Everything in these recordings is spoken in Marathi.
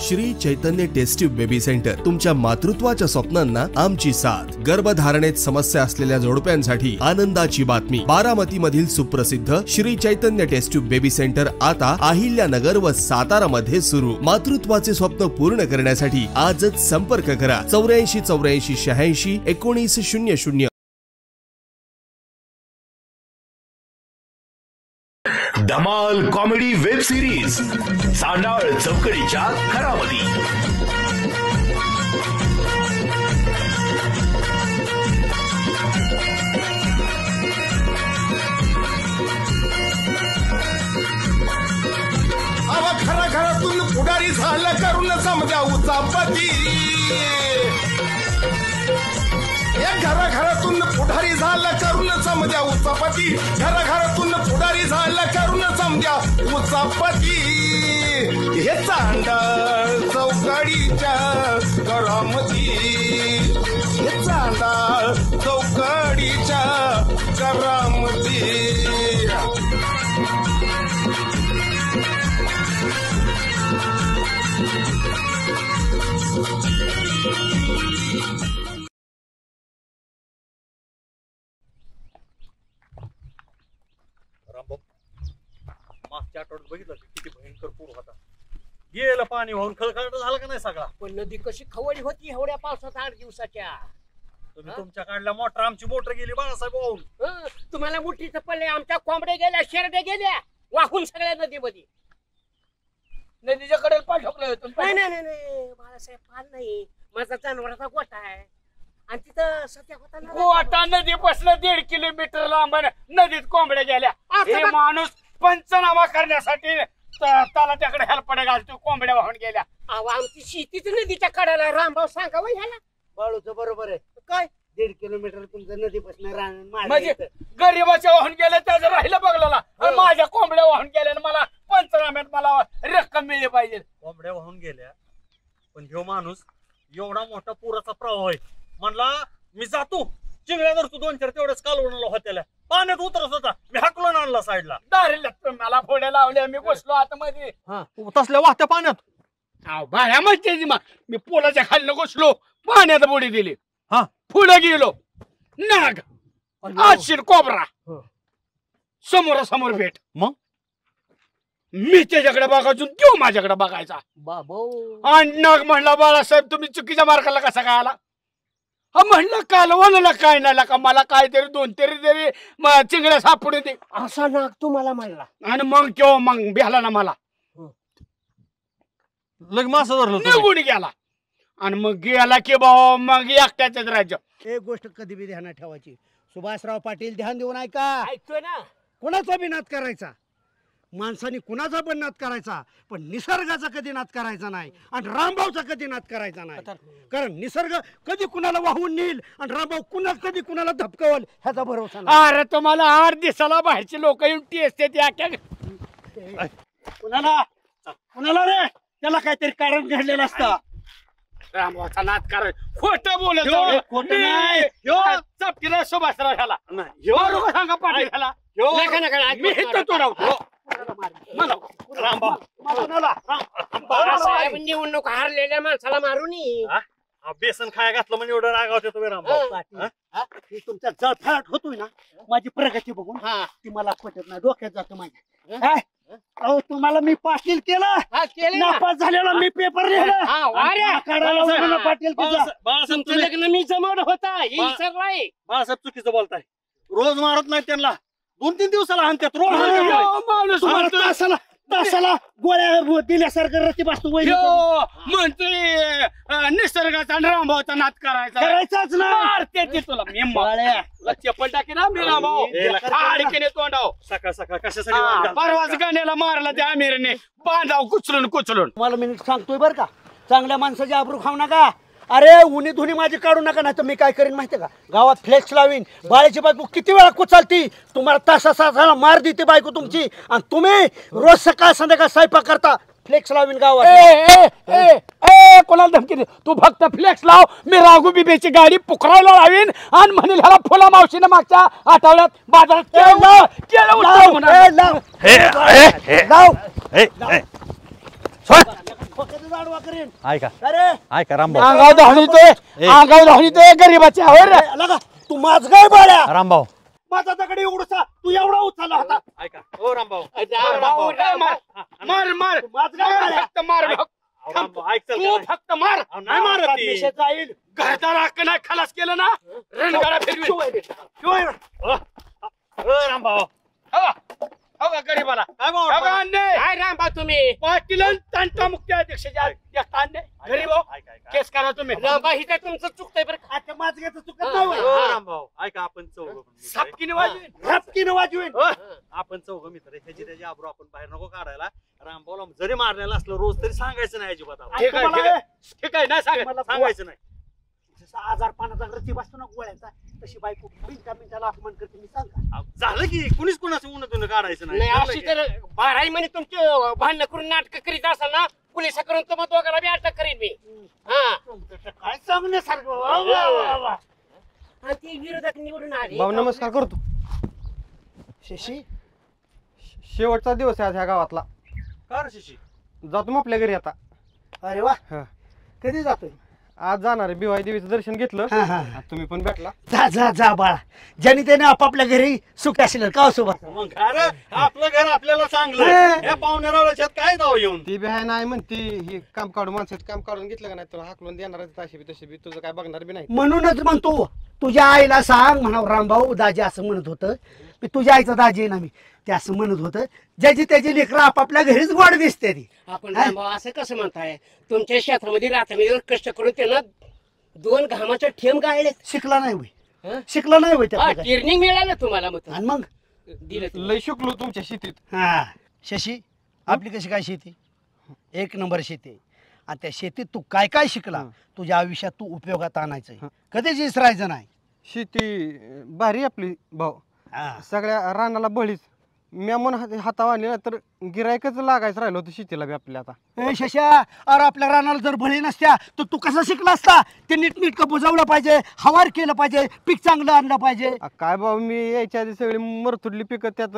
Shri Chaitanya tasty baby centre तुमच्या मातृत्वाच्या स्वप्नांना आमची साथ। गर्भधारणेत समस्या असलेल्या जोडप्यांसाठी आनंदाची बातमी। बारामती मधील सुप्रसिद्ध Shri Chaitanya tasty baby centre आता अहिल्यानगर व सातारा मध्ये सुरू। मातृत्वाचे स्वप्न पूर्ण करण्यासाठी आजच संपर्क करा 84 84 86 19 00। धमाल कॉमेडी वेब सिरीज सांडाळ चौकडीच्या घरामध्ये। खरा घरातून पुढारी झालं करून समजा उचापती। घराघरातून पुढारी झालं करून समजा उचापती। घराघरातून पुढारी झालं करून समजा उचापती। हे चांडाळ चौकडीच्या घरामध्ये, हे चांडाळ चौकडीच्या घरामध्ये। मागच्या आठवड्यात बघितलं किती भयंकर पूर होता। गेलं पाणी वाहून खळखळाट झाला का नाही सगळा? पण नदी कशी खवळली होती एवढ्या पावसात 8 दिवसाच्या। तुम्ही तुमच्या काढल्या मोटर, आमची मोटर गेली बाळासाहेब वाहून। तुम्हाला मुठीचं पडले, आमच्या कोंबड्या गेल्या, शेरड्या गेल्या वाहून सगळ्या नदीमध्ये। नदीच्या कडेला पाय ठोकलं होतं। नाही नाही नाही बाळासाहेब, पाल नाही, माझा जनावराचा गोठा आहे आणि तिथं सध्या होता ना गोठा नदीपासून 1.5 किलोमीटर लांब नदीत कोंबड्या गेल्या। हे माणूस पंचनामा करण्यासाठी त्याला त्याकडे हेलपडे घालतो, कोंबड्या वाहून गेल्या। अहो आमची शेतीच नदीच्या कडेला, रामभाऊ सांगा वय ह्याला। बाळूचं बरोबर आहे काय, 1.5 किलोमीटर तुमचं नदीपासून म्हणजे गरीबाच्या वाहून गेल्या त्याचं राहिलं बघला, माझ्या कोंबड्या वाहून गेल्या, मला पंचनाम्यात मला रक्कम मिळली पाहिजे। कोंबड्या वाहून गेल्या, पण ह्यो माणूस एवढा मोठा पुराचा प्रवाह आहे म्हणला मी जातो चिंगड्या धरतो 2-4 तेवढ्याच कालवणाला होत्याला पाण्यात उतरत होता, मी हाकलून आणला साईडला। दारीला मला फोड्या लावल्या, मी बसलो आतमध्ये तसल्या वाहत्या पाण्यात। बाळ्या माहिती मी पोलाच्या खाली घुसलो, पाण्यात बुडी दिली, पुढे गेलो, नाग आशिर कोबरा समोरासमोर भेट। मग मी त्याच्याकडे बघायचो, तो माझ्याकडे बघायचा। आणि नाग म्हणला बाळासाहेब तुम्ही चुकीच्या मार्गाला कसा काय आला? म्हणलं कालवणाला काय नाही का, मला काहीतरी 2-3 तरी चिंगड्या सापडू दे असा नाग तुम्हाला म्हणला। आणि मग केव्हा मग भ्याला ना मला, लग मासा धरलं निघून गेला। आणि मग गेला की भाऊ मग एकट्याच राज्य। एक गोष्ट कधी बी ध्यानात ठेवायची, सुभाषराव पाटील ध्यान देऊन ऐका, ऐकतोय ना, कोणाचा बी नाद करायचा, माणसाने कुणाचा पण नाद करायचा, पण निसर्गाचा कधी नाद करायचा नाही आणि रामभाऊचा कधी नाद करायचा नाही। कारण निसर्ग कधी कुणाला वाहून नेईल आणि रामभाऊ कधी कुणाला धपकवल ह्याचा भरोसा नाही। अरे तुम्हाला 8 दिवसाला बाहेरचे लोक येऊन टेस्ट कुणाला रे, त्याला काहीतरी कारण घडलेलं असतं। रामभाऊचा नाद कराय खोट बोलत खोटं नाही, चपटीला सुभाषराव झाला सांगा पाटील झाला मी हित तोडवतो। बाळासाहेब निवडणूक हारलेल्या माणसाला मारून बेसन खाया घातलं म्हणजे एवढं रागावते तुम्ही रामभाऊ। तुमचा जळफळाट होतोय ना माझी प्रगती बघून, ती मला पटत नाही, डोक्यात जातं माझ्या। अहो तुम्हाला मी पाटील केलं, नापास झालेला मी पेपर लिहिला, पाटील तुमचं लग्न मी जमवलं होता बाळासाहेब चुकीचं बोलताय, रोज मारत नाही त्यांना, 2-3 दिवसाला आणतात रोज। माणूस तासाला गोळ्या दिल्यासारखं रती बसतो म्हणतोय निसर्गाचा रामभाऊचा नाद करायचाच नाही तुला मी चप्पल टाकी ना मी रामभाऊ तोंडाव सकाळ सकाळ कशासाठी परवाच गाण्याला मारला त्या आमिरने बांधाव कुचलून मला मी सांगतोय बरं का, चांगल्या माणसाची आबरू खाऊ नका। अरे उन्ही धुनी माझी काढू नका, नाही तर मी काय करीन माहितीये का, गावात फ्लेक्स लावीन, बाळाची बायको किती वेळा कुचालती, तुम्हाला तासाला मार देते बायको तुमची, आणि तुम्ही रोज सकाळ संध्याकाळ स्वयंपाक करता, फ्लेक्स लावीन गावात। कोणाला धमकी दे, तू फक्त फ्लेक्स लाव, मी राघू बिबेची गाडी पुकरायला लावीन आणि म्हणेल ह्याला फुला मावशीने मागच्या आठवड्यात बाजारात केलं आडवा करेन ऐका अरे ऐका रामभाऊ अंगाव धावणीतोय अंगाव धावणीतोय गरीबाच्या हो रे. लगा तू माझ काय बाळ्या रामभाऊ माझा दगड एवढसा तू एवढा उचलला होता ऐका ओ रामभाऊ रामभाऊ, मार मार माझ काय बाळ्या फक्त मार बघ. रामभाऊ ऐक चल तू फक्त मार नाही मारत ती. मिशा जाईल घरदार हक्क नाही खलास केलं ना रणगाडा फिरवी रामभाऊ हो का गरीबाला काय भाऊ हो का अन्याय? काय रामभाऊ तुम्ही पाटील आणि तांटा मुख्य अध्यक्षाच्या एकटा अन्याय. गरीब हो केस करा तुम्ही रामभाऊ इथं तुमचं चुकतंय बरं का? आता माझ घ्यायचं चुकत नाही होय. रामभाऊ ऐका आपण चौघ सापकीने वाजवी रपकीनं वाजवेन आपण चौघ मित्र ह्याची त्याची आबरू आपण बाहेर नको काढायला. रामभाऊला जरी मारलेला असलं रोज तरी सांगायचं नाही अजिबात आपण. ठीक आहे ठीक आहे ठीक आहे नाही सांगा मला सांगायचं नाही. जसा आजार पाण्याचा रती बसतो ना गोळ्याचा तशी बायको मिनिटाला अपमान करते मी सांगा झालं की कुणीच कुणाचं उन्हातून काढायचं नाही नाही अशी तर 12 महिने तुमचे भांडण करून नाटक करीत असाल ना पोलिसा करून तुम्हाला दोघांना बी अटक करीन मी हा तुमचं तर काय सांगण्यासारखं वा, वा, वा, वा. आणि ते विरोधक निवडून आले भाऊ नमस्कार करतो. शशी शेवटचा दिवस आहे आज ह्या गावातला. का रे शिशी जातो मग आपल्या घरी आता. अरे वा हा. कधी जातोय आज जाणार आहे बिवाई देवीचं दर्शन घेतलं. हा, हा. आज तुम्ही पण भेटला. जा जा जा बाळा ज्याने त्याने आपापल्या घरी सुख असेल का सोबत मग काय रे आपलं घर आपल्याला चांगलं या पाहुण्यारावळ्याच्यात काय जाऊ येऊन ती बी आहे नाही म्हणती ही काम काढून माणसाचं काम काढून घेतलं का नाही तुला हाकलून देणार तशी बी तशी बी तुझं काय बघणार बी नाही. म्हणूनच म्हणतो तुझ्या आईला सांग म्हणावं रामभाऊ दाजी असं म्हणत होतं मी तुझ्या आईचा दाजी आहे ना मी ते असं म्हणत होतं ज्याची त्याची लेकरं आपापल्या घरीच गोड दिसते ती आपण रामभाऊ असं कसं म्हणताय तुमच्या क्षेत्रामध्ये रात्रभर कष्ट करून त्यांना 2 घामाचे ठेम गाळले शिकला नाही होय शिकला नाही होय त्यातलं काय. ट्रेनिंग मिळालं तुम्हाला मग आणि मग दिलं तुम्ही. लय शिकलो तुमच्या शेतीत. हा शशी आपली कशी काय शेती 1 नंबर शेती आहे. आणि त्या शेतीत तू काय काय शिकला तुझ्या आयुष्यात तू उपयोगात आणायचं कधीच विसरायचं नाही. शेती भारी आपली भाऊ. हा. सगळ्या रानाला बळीच म्या मन हातावर आणली ना तर गिरायकच लागायचं राहिलं होतं शेतीला बी आपल्या आता. ए शशा अरे आपल्या रानाला जर भळी नसत्या तर तू कसं शिकला असता ते नीटनीटकं बुजवलं पाहिजे हवार केलं पाहिजे पीक चांगलं आणलं पाहिजे. काय भाऊ मी यायच्या आधी सगळी मरतुडली पिकं त्यात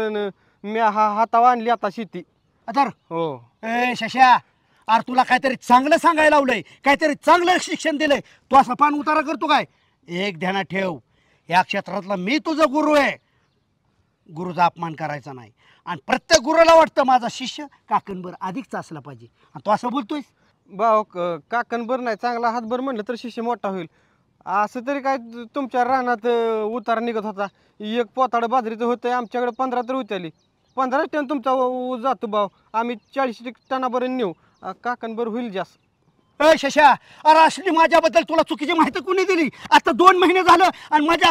मी हातावर आणली आता शेती. तर हो ए शशा अरे तुला काहीतरी चांगलं सांगायला लावलंय काहीतरी चांगलं शिक्षण दिलंय तू असा पान उतारा करतो काय. एक ध्यानात ठेव या क्षेत्रातला मी तुझा गुरु आहे. गुरुचा अपमान करायचा नाही आणि प्रत्येक गुरुला वाटतं माझा शिष्य काकणभर अधिकचा असला पाहिजे आणि तू असं बोलतोय. भाऊ काकणभर नाही चांगला हातभर म्हणलं तर शिष्य मोठा होईल. असं तरी काय तुमच्या रानात उतारा निघत होता. एक पोताड बाजरीचं होतं आमच्याकडे 15 तर उतरली 15 टन तुमचा ऊस जातो भाऊ. आम्ही 40 टनापर्यंत नेऊ. काकणभर होईल जास्त. ए शशा अरे असली माझ्याबद्दल तुला चुकीची माहिती कोणी दिली. आता 2 महिने झालं आणि माझ्या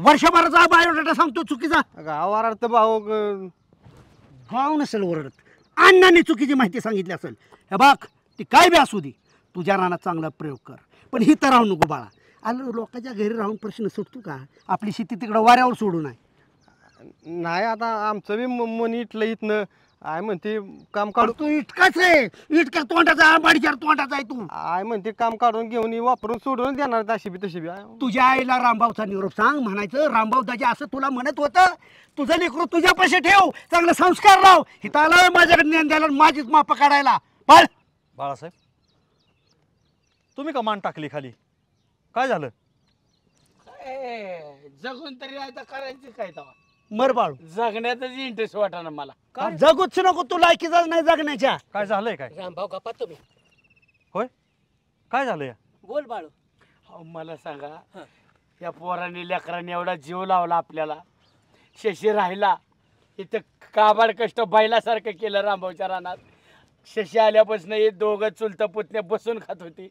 वर्षभराचा बायोडाटा सांगतो चुकीचा. गावात भाऊ गाव नसेल ओरडत अण्णांनी चुकीची माहिती सांगितली असेल. हे बघ ती काय बी असू दे तुझ्या रानात चांगला प्रयोग कर पण ही तर राहू नको बाळा. आलं लोकांच्या घरी राहून प्रश्न सुटतो का. आपली शेती तिकडं वाऱ्यावर सोडू नये. नाही आता आमचं बी मन इथलं इथनं आय म्हणते काम काढून. तू इतकाच आहे इतका तोंडाचा आंबाडीच्या तोंडाचा आहे तू. आय म्हणते काम काढून घेऊन वापरून सोडून देणार तशी बी तशी बी. तुझ्या आईला रामभाऊचा निरोप सांग म्हणायचं रामभाऊ दाजी असं तुला म्हणत होतं. तुझं लेकरू तुझ्या पैसे ठेव चांगलं संस्कार राव हिथं आलं माझ्याकडे ज्ञान द्यायला माझीच माप काढायला. पण बाळासाहेब तुम्ही का मान टाकली खाली काय झालं. जगून तरी आता करायची काय तेव्हा मर बाळू जगण्यातच इंटरेस्ट वाटा ना मला. जगूच नको तू लायकीचा नाही जगण्याच्या. काय झालंय काय रामभाऊ गप्पा तुम्ही होय काय झालंय. बोल बाळू. अहो, मला सांगा या पोरांनी लेकरांनी एवढा जीव लावला आपल्याला. शशी राहिला इथं काबाड कष्ट बैलासारखं केलं रामभाऊच्या रानात. शशी आल्यापासून हे दोघं चुलत पुतण्या बसून खात होती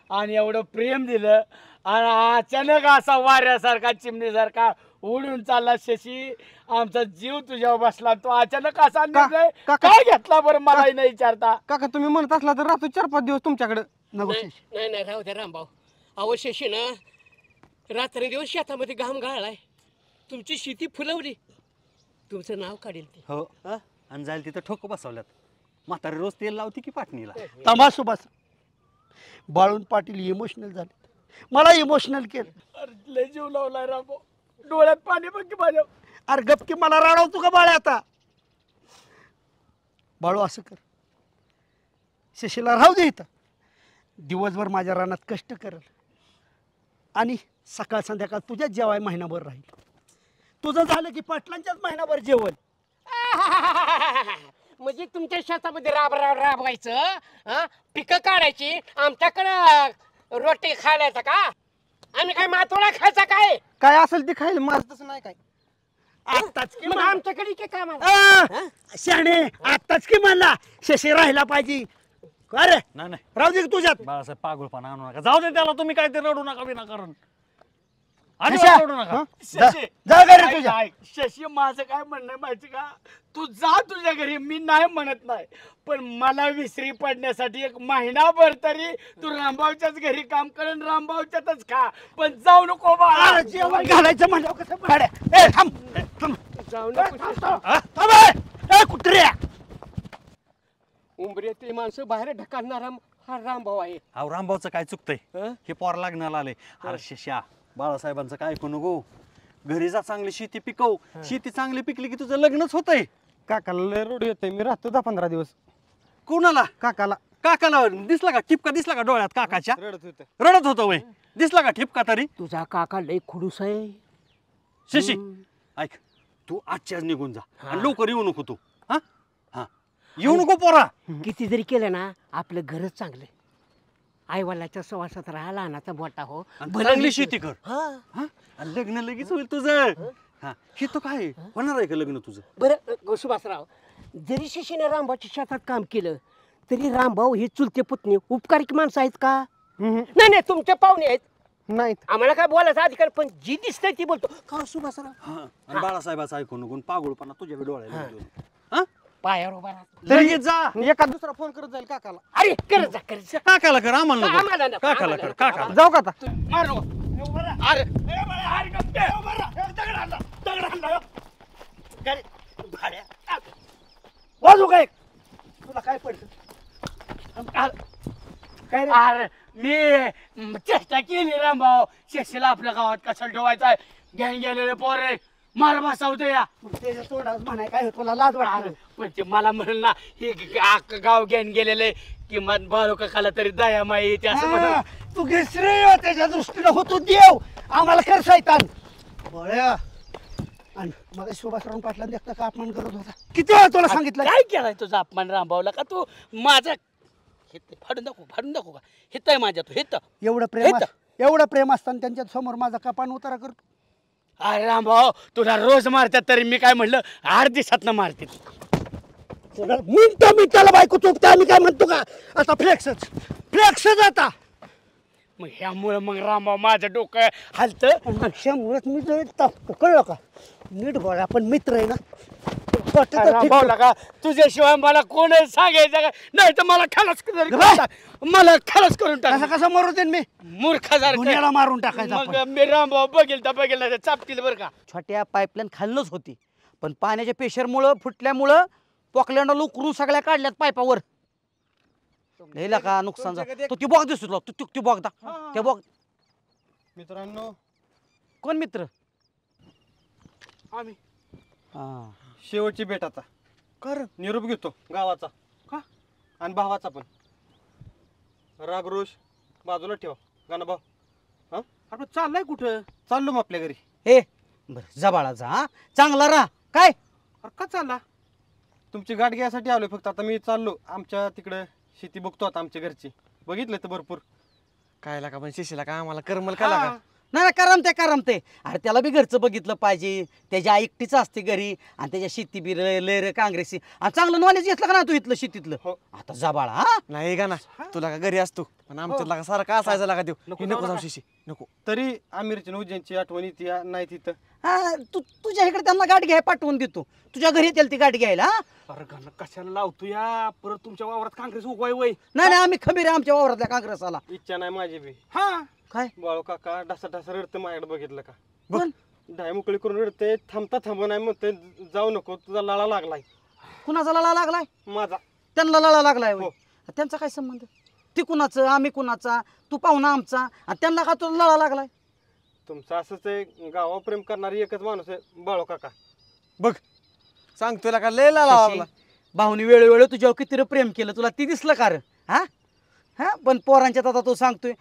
आणि एवढं प्रेम दिलं आणि अचानक असा वाऱ्यासारखा चिमणीसारखा उडून चालला शशी. आमचा जीव तुझ्यावर बसला तो अचानक असा निर्णय काय घेतला बरं मला नाही विचारता. काका तुम्ही म्हणत असला तर राहतो 4-5 दिवस तुमच्याकडे. नको नाही नाही राहू द्या रामभाऊ. अहो शशी ना रात्रंदिवस शेतामध्ये घाम गाळलाय तुमची शेती फुलवली तुमचं नाव काढेल ती. हो आणि जाईल तिथं ठोक बसवल्यात म्हातारी रोज तेल लावती की पाटणीला. तमासू बस बाळून पाटील इमोशनल झाले मला इमोशनल केलं. अरे लय जीव लावलाय रामभाऊ डोळ्यात पाणी बघ की माझ्या. अरे गपकी मला राडवतो का बाळ्या आता. बाळू असं कर शशीला राहू दे इथं दिवसभर माझ्या रानात कष्ट करल आणि सकाळ संध्याकाळ तुझ्याच जेवाय महिनाभर राहील. तुझं झालं की पाटलांच्याच महिनाभर जेवण. म्हणजे तुमच्या शेतामध्ये राबवायचं, पिकं काढायची, आमच्याकडं रोटी खायला का? आम्ही काय मातोळा खायचा काय? काय असेल ते खाईल, माझं तसं नाही काय. आत्ताच की मग म्हणा. आमच्याकडे काय काम शाणे आत्ताच की म्हणला शशी राहिला पाहिजे. अरे नाही नाही राहू दे की तुझ्यात. बाळासाहेब पागळपणा आणू नका. जाऊ दे त्याला, तुम्ही काय ते रडू नका विनाकारण. शशा, रडू नका. शशी जा घरी तुझ्या. शशी माझं काय म्हणणं माहिती का, तू जा तुझ्या घरी, मी नाही म्हणत नाही, पण मला विसरी पडण्यासाठी एक महिनाभर तरी तू रामभाऊच्याच घरी काम कर, रामभाऊच्यातच खा, पण जाऊ नको बाळा. अरे जेवण घालायचं म्हणलं कसं भाड्या. ए थांब थांब जाऊ थांब ए कुत्र्या. उंबऱ्यातली माणसं बाहेर ढकलणारा हा रामभाऊ आहे. अहो रामभाऊचं काय चुकतंय, हे पोर लागण्याला आले. अरे शिष्या, बाळासाहेबांचं काय ऐकू नको. घरी जा, चांगली शेती पिकव. शेती चांगली पिकली की तुझं लग्नच होतंय. काकाला लय रोड येतोय, मी राहतो 10-15 दिवस. कोणाला? काकाला काकाला दिसला का ठिपका? दिसला का डोळ्यात काकाच्या? रडत होतं. रडत होतं वय. दिसला का ठिपका तरी? तुझा काका लय खुडूस आहे. शशी ऐक, तू आजच्याच निघून जा आणि लवकर येऊ नको तू. हा हा येऊ नको पोरा. किती जरी केलं ना, आपलं घरच चांगलं. आई वडिलाच्या सहवासात राहा, लहानाचा मोठा हो, आणि चांगली शेती कर. हा आणि लग्न लगेच होईल तुझं. हा हे तो काय होणार आहे का लग्न तुझं? बरं सुभाषराव, जरी शिशीने रामभाऊच्या शेतात काम केलं तरी रामभाऊ हे चुलते पुतणे उपकारिक माणसं आहेत का? नाही नाही, तुमचे पाहुणे आहेत. नाही आम्हाला काय बोलायचा अधिकार, पण जी दिसतंय ती बोलतो का सुभाषराव? हा आणि बाळासाहेबाचं ऐकू नको. पागोळपणा तुझ्या डोळ्याला येऊ नको. हा पायावर उभा राहा. लगेच जा. एका दुसरा फोन करत जाईल काकाला. अरे करत जा करत जा. काकाला कर, आम्हाला आम्हाला नको. नको, काकाला आम्हाला कर, नको. काकाला. जाऊ का आता? मार नको. अरे अरे गप्पे. दगड आणला, दगड आणला. काय भाड्या वाजू काय तुला काय पडतं? काय रे? अरे मी चेष्टा केली रामभाऊ, शशीला आपल्या गावात कशाला ठेवायचा आहे? गॅन गेलेले पोर रे, मार बसावतो या. त्याच्या तोंडात म्हणाय काय तुला लाज अरे वाटत? पण ते मला म्हणलं ना, हे गाव गॅन गेलेले किंमत बाळू काकाला तरी दया माई येते असं म्हणून. तू श्रेय त्याच्या दृष्टीनं होतो देव, आम्हाला कर शैतान बळ्या. आणि मग सुभाषराव पाटला देखता का अपमान करत होता? किती वेळा तुला सांगितलं? काय केलाय तुझा अपमान रामभाऊला? का तू माझा फाडून दाखवू का? हित आहे माझ्या, तू हित. एवढं प्रेम असताना त्यांच्या समोर माझा कपान उतारा करतो. अरे रामभाऊ, तुला रोज मारतात तरी मी काय म्हणलं 8 दिवसात मारतील. मिनिटाला बायको चुकते आम्ही काय म्हणतो का? आता फ्लेक्सच आता. मग ह्यामुळे मग रामभाऊ माझं डोकं हलतं. अशामुळेच मी जर तापतो, कळलं का? नीट बोला, आपण मित्र आहे ना. रामभाऊला का तुझ्याशिवाय मला कोण सांगायचं का? नाही तर मला खलास मला खलास करून टाक. कसं मरू दे मी मूर्खासारखं दुनियाला मारून टाकायचं मग आपण. मी रामभाऊ बघेल तर चापतील बरं का. छोट्या पाईपलाईन खालनच होती, पण पाण्याच्या प्रेशरमुळं फुटल्यामुळं पोकलँडला उकरून सगळ्या काढल्यात पाईपावर. लिहिला का नुकसान झालं? तो ती बॉग दिसतो तुला, ती बॉग दा त्या बॉग. मित्रांनो, कोण मित्र? आम्ही हा शेवटची भेट आता. कर निरोप घेतो गावाचा का आणि भावाचा पण. रागरोष बाजूला ठेवा गाणं भाऊ. हा आपण चाललाय कुठं? चाललो मग आपल्या घरी. हे बरं जबाळा जा, हा चांगला राहा. काय अरे का चालला? तुमची गाठ घ्यायसाठी आलोय फक्त. आता मी चाललो आमच्या तिकडे शेती बघतो आता आमच्या घरची. बघितलं तर भरपूर. काय लागा पण शिशीला काय आम्हाला करमल का लागा? नाही करमते. अरे त्याला बी घरचं बघितलं पाहिजे. त्याच्या एकटीच असते घरी आणि त्याच्या शेती बी लय काँग्रेसी. आणि चांगलं नॉलेज घेतलं का ना तू इथलं शेतीतलं? आता जबाळा हा. नाही का ना, तुला का घरी असतो पण आमच्या लागा सारखा असायचा लागा देऊ. नको जाऊ शिशी, नको. तरी आमिरची उज्जैनची आठवण येते नाही तिथं. हा तुझ्या इकडे त्यांना गाठ घ्याय पाठवून देतो. तुझ्या घरी येतील ती गाठ घ्यायला. अरे गाणं कशाला लावतो या? परत तुमच्या वावरात काँग्रेस उगवाय वय. नाही आम्ही खबीर आहे आमच्या वावरातल्या काँग्रेसाला. इच्छा नाही माझी बी. हा काय बाळू काका ढासा रडतं माझ्याकडे बघितलं का? बघ डाय मोकळी करून रडते. थांबा नाही म्हणते जाऊ नको, तुझा लळा लागलाय. कुणाचा लळा लागलाय? माझा. त्यांना लळा लागलाय होय. त्यांचा काय संबंध? ती कुणाचं आम्ही कुणाचा? तू पाहुणा आमचा आणि त्यांना का तुला लळा लागलाय? तुमचं असंच आहे, गावावर प्रेम करणारी एकच माणूस आहे बाळू काका. बघ सांगतोय का लय लागला. भाऊनी वेळोवेळी तुझ्यावर किती प्रेम केलं, तुला ती दिसलं का रे? हा हा पण पोरांच्यात आता तू सांगतोय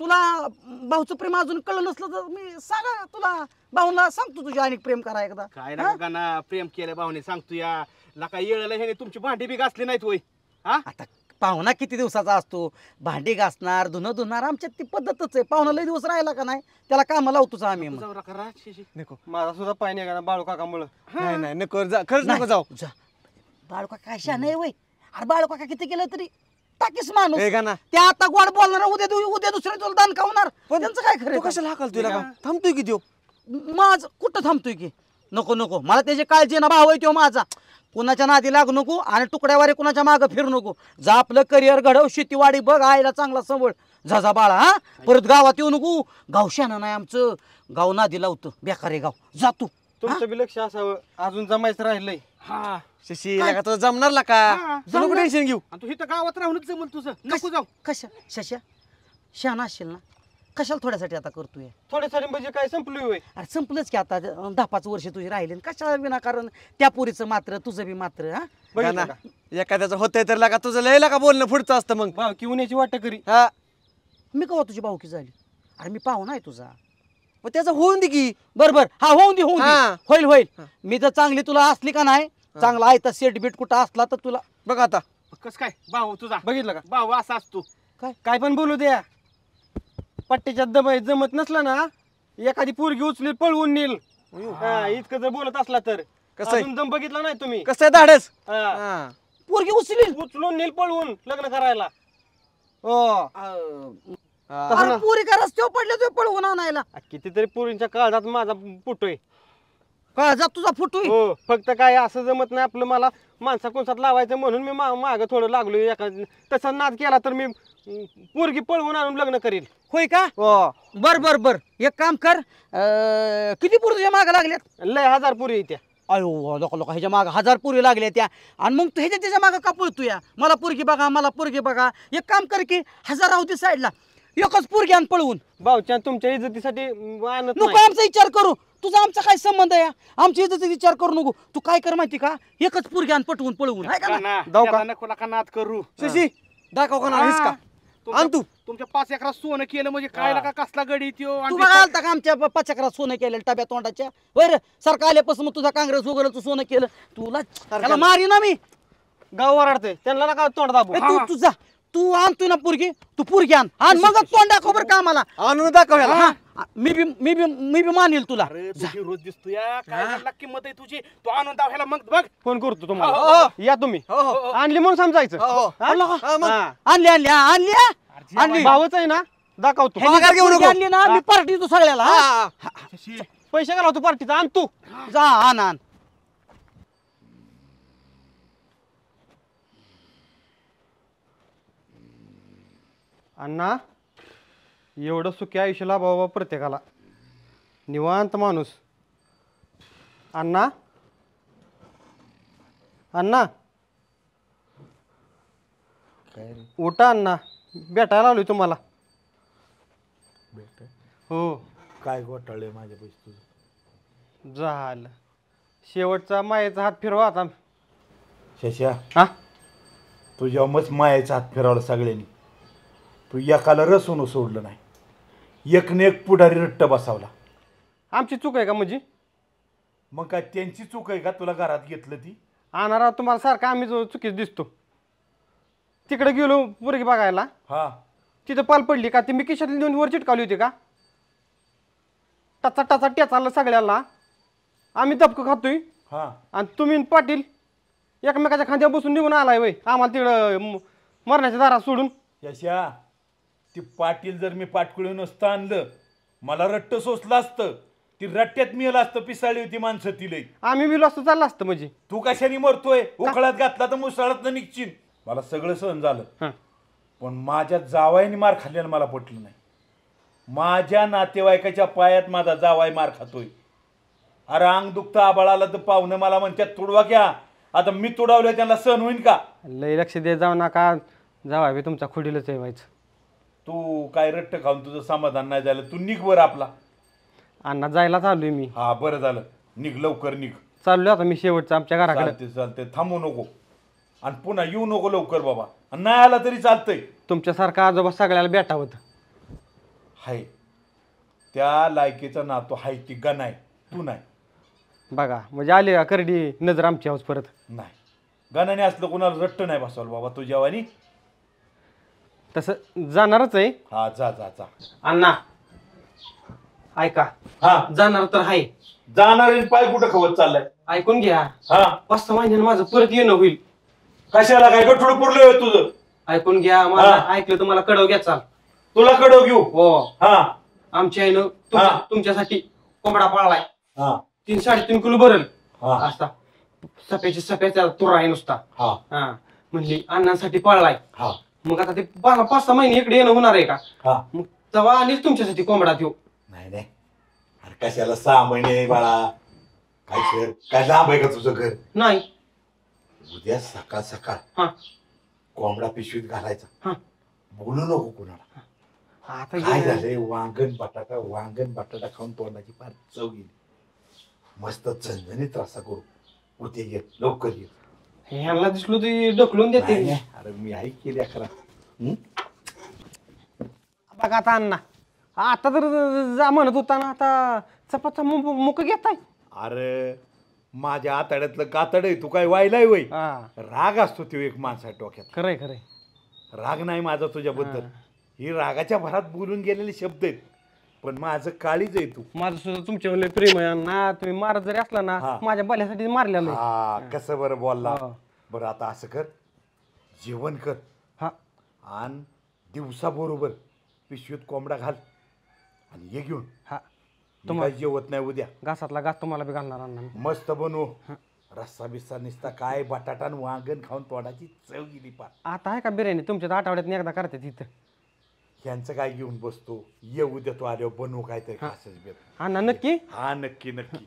तुला भाऊचं प्रेम अजून कळलं नसलं तर मी सांगा तुला भाऊला सांगतो तुझ्या अनेक प्रेम करा एकदा. काय ना प्रेम केलं भाऊने सांगतो या लका येळेला ह्याने तुमची भांडी बी घासली नाहीत होय. हा आता पाहुणा किती दिवसाचा असतो, भांडी घासणार धुणं धुणार, आमच्यात ती पद्धतच आहे. पाहुणा लय दिवस राहिला का नाही त्याला कामाला लावतोच आम्ही. नको माझा सुद्धा पाय निघा बाळू काकामुळं. नाही नाही नको खरंच नको जाऊ. बाळू काका काय शान आहे वय. अरे बाळू काका किती केलं तरी टाकीस माणूस हे का ना त्या आता गोड बोलणार उद्या दुसऱ्या तुला दान खावणार त्यांचं काय खरं. कशाला हाकल तुला का थांबतोय की देऊ माझ कुठं थांबतोय की नको नको मला त्याची काळजी ना भाव आहे तो माझा. कुणाच्या नादी लागू नको आणि तुकड्यावारे कुणाच्या मागं फिरू नको. जा आपलं करिअर घडव, शेतीवाडी बघ, आईला चांगला सबळ जा बाळा. हा परत गावात येऊ नको. गाव शान नाही आमचं, गाव नादी लावतं बेकारे गाव. जा तू तुमचं बी लक्ष असावं अजून जमायचं राहिलंय. हा शशी का तुझं जमणार ला का नको टेन्शन घेऊ. तू इथं गावात राहूनच जमल तुझं नको जाऊ. कशा शशा शान असशील ना कशाला थोड्यासाठी आता करतोय. थोड्यासाठी म्हणजे काय संपलोय होय. अरे संपलंच की आता 10-5 वर्ष तुझी राहिले कशाला विनाकारण त्या पोरीचं मात्र तुझं बी मात्र. हा बघा ना एखाद्याचं होतंय तर लागा तुझं लय लागा बोलणं पुढचं असतं मग भाव किंवा याची वाट करी. हा मी कवा तुझी भाऊकी झाली. अरे मी पाहुणा आहे तुझा. मग त्याचं होऊन दे की. बरोबर हा होऊन दे हा. होईल. मी जर चांगली तुला असली का नाही चांगला आहे तर सेट बीट कुठं असला तर तुला बघ आता कस काय भाऊ तुझा बघितलं का भाऊ असा असतो. काय पण बोलू द्या पट्ट्याच्या दबाई जमत नसला ना एखादी पोरगी उचली पळवून नेल. इतकं जर बोलत असला तर कसं आहे? अजून दम बघितला नाही तुम्ही. कसं आहे धाडस पोरगी उचली उचलून नेल पळवून लग्न करायला. अरे पोरी का रस्त्यावर पडले तुझ्या पळवून आणायला. कितीतरी पोरींच्या काळात माझा पुटोय. काळजात तुझा फुटू. हो फक्त काय असं जमत नाही आपलं मला माणसा कोणसात लावायचं म्हणून मी मागं थोडं लागलो. एका तसा नाद केला तर मी पोरगी पळवून आणून लग्न करील. होय का बर एक काम कर किती पोरी तुझ्या मागे लागल्यात. लय 1000 पोरी येत्या. अयो लोक ह्याच्या मागे 1000 पोरी लागल्या त्या आणि मग तू त्याच्या मागे का पळतोय. मला पोरगी बघा एक काम कर की 1000 राहू दे साईडला एकच पोरगी आण पळवून. भाऊच्या तुमच्या इज्जतीसाठी आणत नको आमचा विचार करू. तुझा आमचा काय संबंध आहे. आमच्या इज्जतीचा विचार करू नको. तू काय कर माहिती का एकच पोरगी आण पटवून पळवून. नको नाद करू. शशी दाखव का नाहीस का आण तू. तुमच्या 5 एकरात सोनं केलं म्हणजे काय का कसला गडी त्यो. तू बघालता का आमच्या 5 एकरात सोनं केलं टब्या तोंडाच्या. वर सारखं आल्यापासून मग तुझा काँग्रेस वगैरे तू सोनं केलं. तुला त्याला मारी ना मी. गाव वराडते त्यांना नका तोंड दाबू. तुझा तू आणतोय ना पोरगी तू पोरगी आण मग तोंड दाखव बरं का आम्हाला. आणून दाखव. मी बी मानेल तुला. रोज दिसतो या काय किंमत आहे तुझी. तू आणून दाव ह्याला मग बघ फोन करतो तुम्हाला. या तुम्ही आणली म्हणून समजायचं. आणली भावच आहे ना दाखवतो. आणली ना मी पार्टी तू सगळ्याला. पैसे घाला होतो पार्टीचा आण तू जा आण. अण्णा एवढं सुखी आयुष्य लाभावं प्रत्येकाला. निवांत माणूस. अण्णा उठा अण्णा भेटायला आलोय तुम्हाला. हो काय घोटाळे माझ्या पैसे तुझं झालं. शेवटचा मायेचा हात फिरवा आता. शशा हा तुझ्या मच मायाचा हात फिरवला सगळ्यांनी. तू एकाला रसून सोडलं नाही. एकने एक पुढारी रट्ट बसावला. आमची चूक आहे का म्हणजे. मग काय त्यांची चूक आहे का तुला घरात घेतलं ती. आणणार तुम्हाला सारखा आम्ही जो चुकीच दिसतो. तिकडे गेलो पोरगी बघायला. हा तिथं पाल पडली का ती मी खिशातली नेऊन वर चिटकावली होती का. टचा टेचाला सगळ्याला. आम्ही धपकं खातोय. हा आणि तुम्ही पाटील एकमेकाच्या खांद्यावर बसून निघून आलाय वय आम्हाला तिकडं मरण्याच्या दारात सोडून. यशा ती पाटील जर मी पाटकुळी नसतं आणलं मला रट्ट सोसलं असतं. ती रट्ट्यात मिळालं असतं. पिसाळली होती माणसं तिले. आम्ही बिलो असतो चाललं असतं म्हणजे. तू कशाने मरतोय. उखळात घातला तर मुसळात निघशील. मला सगळं सहन झालं पण माझ्या जावाईने मार खाल्ल्यानं मला पटलं नाही. माझ्या नातेवाईकाच्या पायात माझा जावाई मार खातोय. अरे अंग दुखतं आबाळ आलं तर पाहुणे मला म्हणतात तुडवा घ्या. आता मी तुडवलं त्यांना सहन होईल का. लय लक्ष दे जाऊ नका. जावा बी तुमच्या खुडीलाच व्हायचं. तू काय रट्ट खाऊन तुझं समाधान नाही झालं. तू निघ बरं आपला. अण्णा जायला चाललोय मी. हा बरं झालं निघ लवकर निघ. चाललोय आता मी शेवटचं आमच्या घराकडे. चालते थांबू नको आणि पुन्हा येऊ नको लवकर बाबा. नाही आला तरी चालतंय तुमच्यासारखा आजोबा सगळ्याला भेटावत. हाय त्या लायकीचा नातो हाय ती गणाय, तू नाही. बघा म्हणजे आली का करडी नजर आमची आहोत परत. नाही गणाने असलं कोणाला रट्ट नाही बसवलं बाबा तू जेवानी. तसं जाणारच आहे. हा जा जा जा. अण्णा ऐका, हा जाणार तर आहे. जाणार पाय कुठं खवत चाललाय. ऐकून घ्या, हा 5 महिन्यानं माझं परत येणं होईल. कशाला काय गठुड पुरलं तुझं. ऐकून घ्या, मला ऐकलं तुम्हाला कडव घ्या चाल. तुला कडव घेऊ. हो हा आमच्या आईनं तुमच्यासाठी कोंबडा पाळलाय. हा 3-3.5 किलो भरल हा असता. सप्याच्या तुरा आहे नुसता. हा हा म्हणली अण्णांसाठी पाळलाय. हा मग आता ते 5-6 महिने इकडे येणं होणार आहे का. हा मग तेव्हा आणीच तुमच्यासाठी कोंबडा देऊ. नाही नाही अरे कशाला 6 महिने बाळा. काय कर काय लांब आहे का तुझं घर. नाही उद्या सकाळ सकाळ हा कोंबडा पिशवीत घालायचा. हा बोलू नको कुणाला. आता काय झालंय वांगण बटाटा खाऊन तोंडाची फार चव गेली. मस्त झणझणीत रस्सा करू. उद्या ये लवकर ये. ह्याला दिसलो ते ढकलून देते. अरे मी आई केली अकरा. बघा आता अण्णा, आता तर जा म्हणत होता ना, आता चपाचा मुक घेताय. अरे माझ्या आतड्यातलं कातड आहे. तू काय वायलाय वय. हा राग असतो तो एक माणसा डोक्यात. खरंय खरंय. राग नाही माझा तुझ्याबद्दल. ही रागाच्या भरात बोलून गेलेले शब्द आहेत. पण माझं काळीच आहे तू. माझं सुद्धा तुमच्यावर लय प्रेम आहे अण्णा. तुम्ही मारत जरी असला ना, माझ्या बाल्यासाठी मारलेलं आहे. हा कसं बरं बोलला. बरं आता असं कर, जेवण कर. हा आणि दिवसा बरोबर पिशवीत कोंबडा घाल आणि ये घेऊन. हा तुम्हाला जेवत नाही उद्या. घासातला घास तुम्हाला बी घालणार अण्णा. मस्त बनवू. रस्सा बिस्सा निसता काय बटाटा आणि वांगण खाऊन तोंडाची चव गेली पार. आता आहे का बिर्याणी तुमच्या आठवड्यात एकदा करते तिथं. यांचं काय घेऊन बसतो. ये उद्या तू आल्यावर बनवू काय तरी खासच बेत. अण्णा नक्की. हा नक्की नक्की.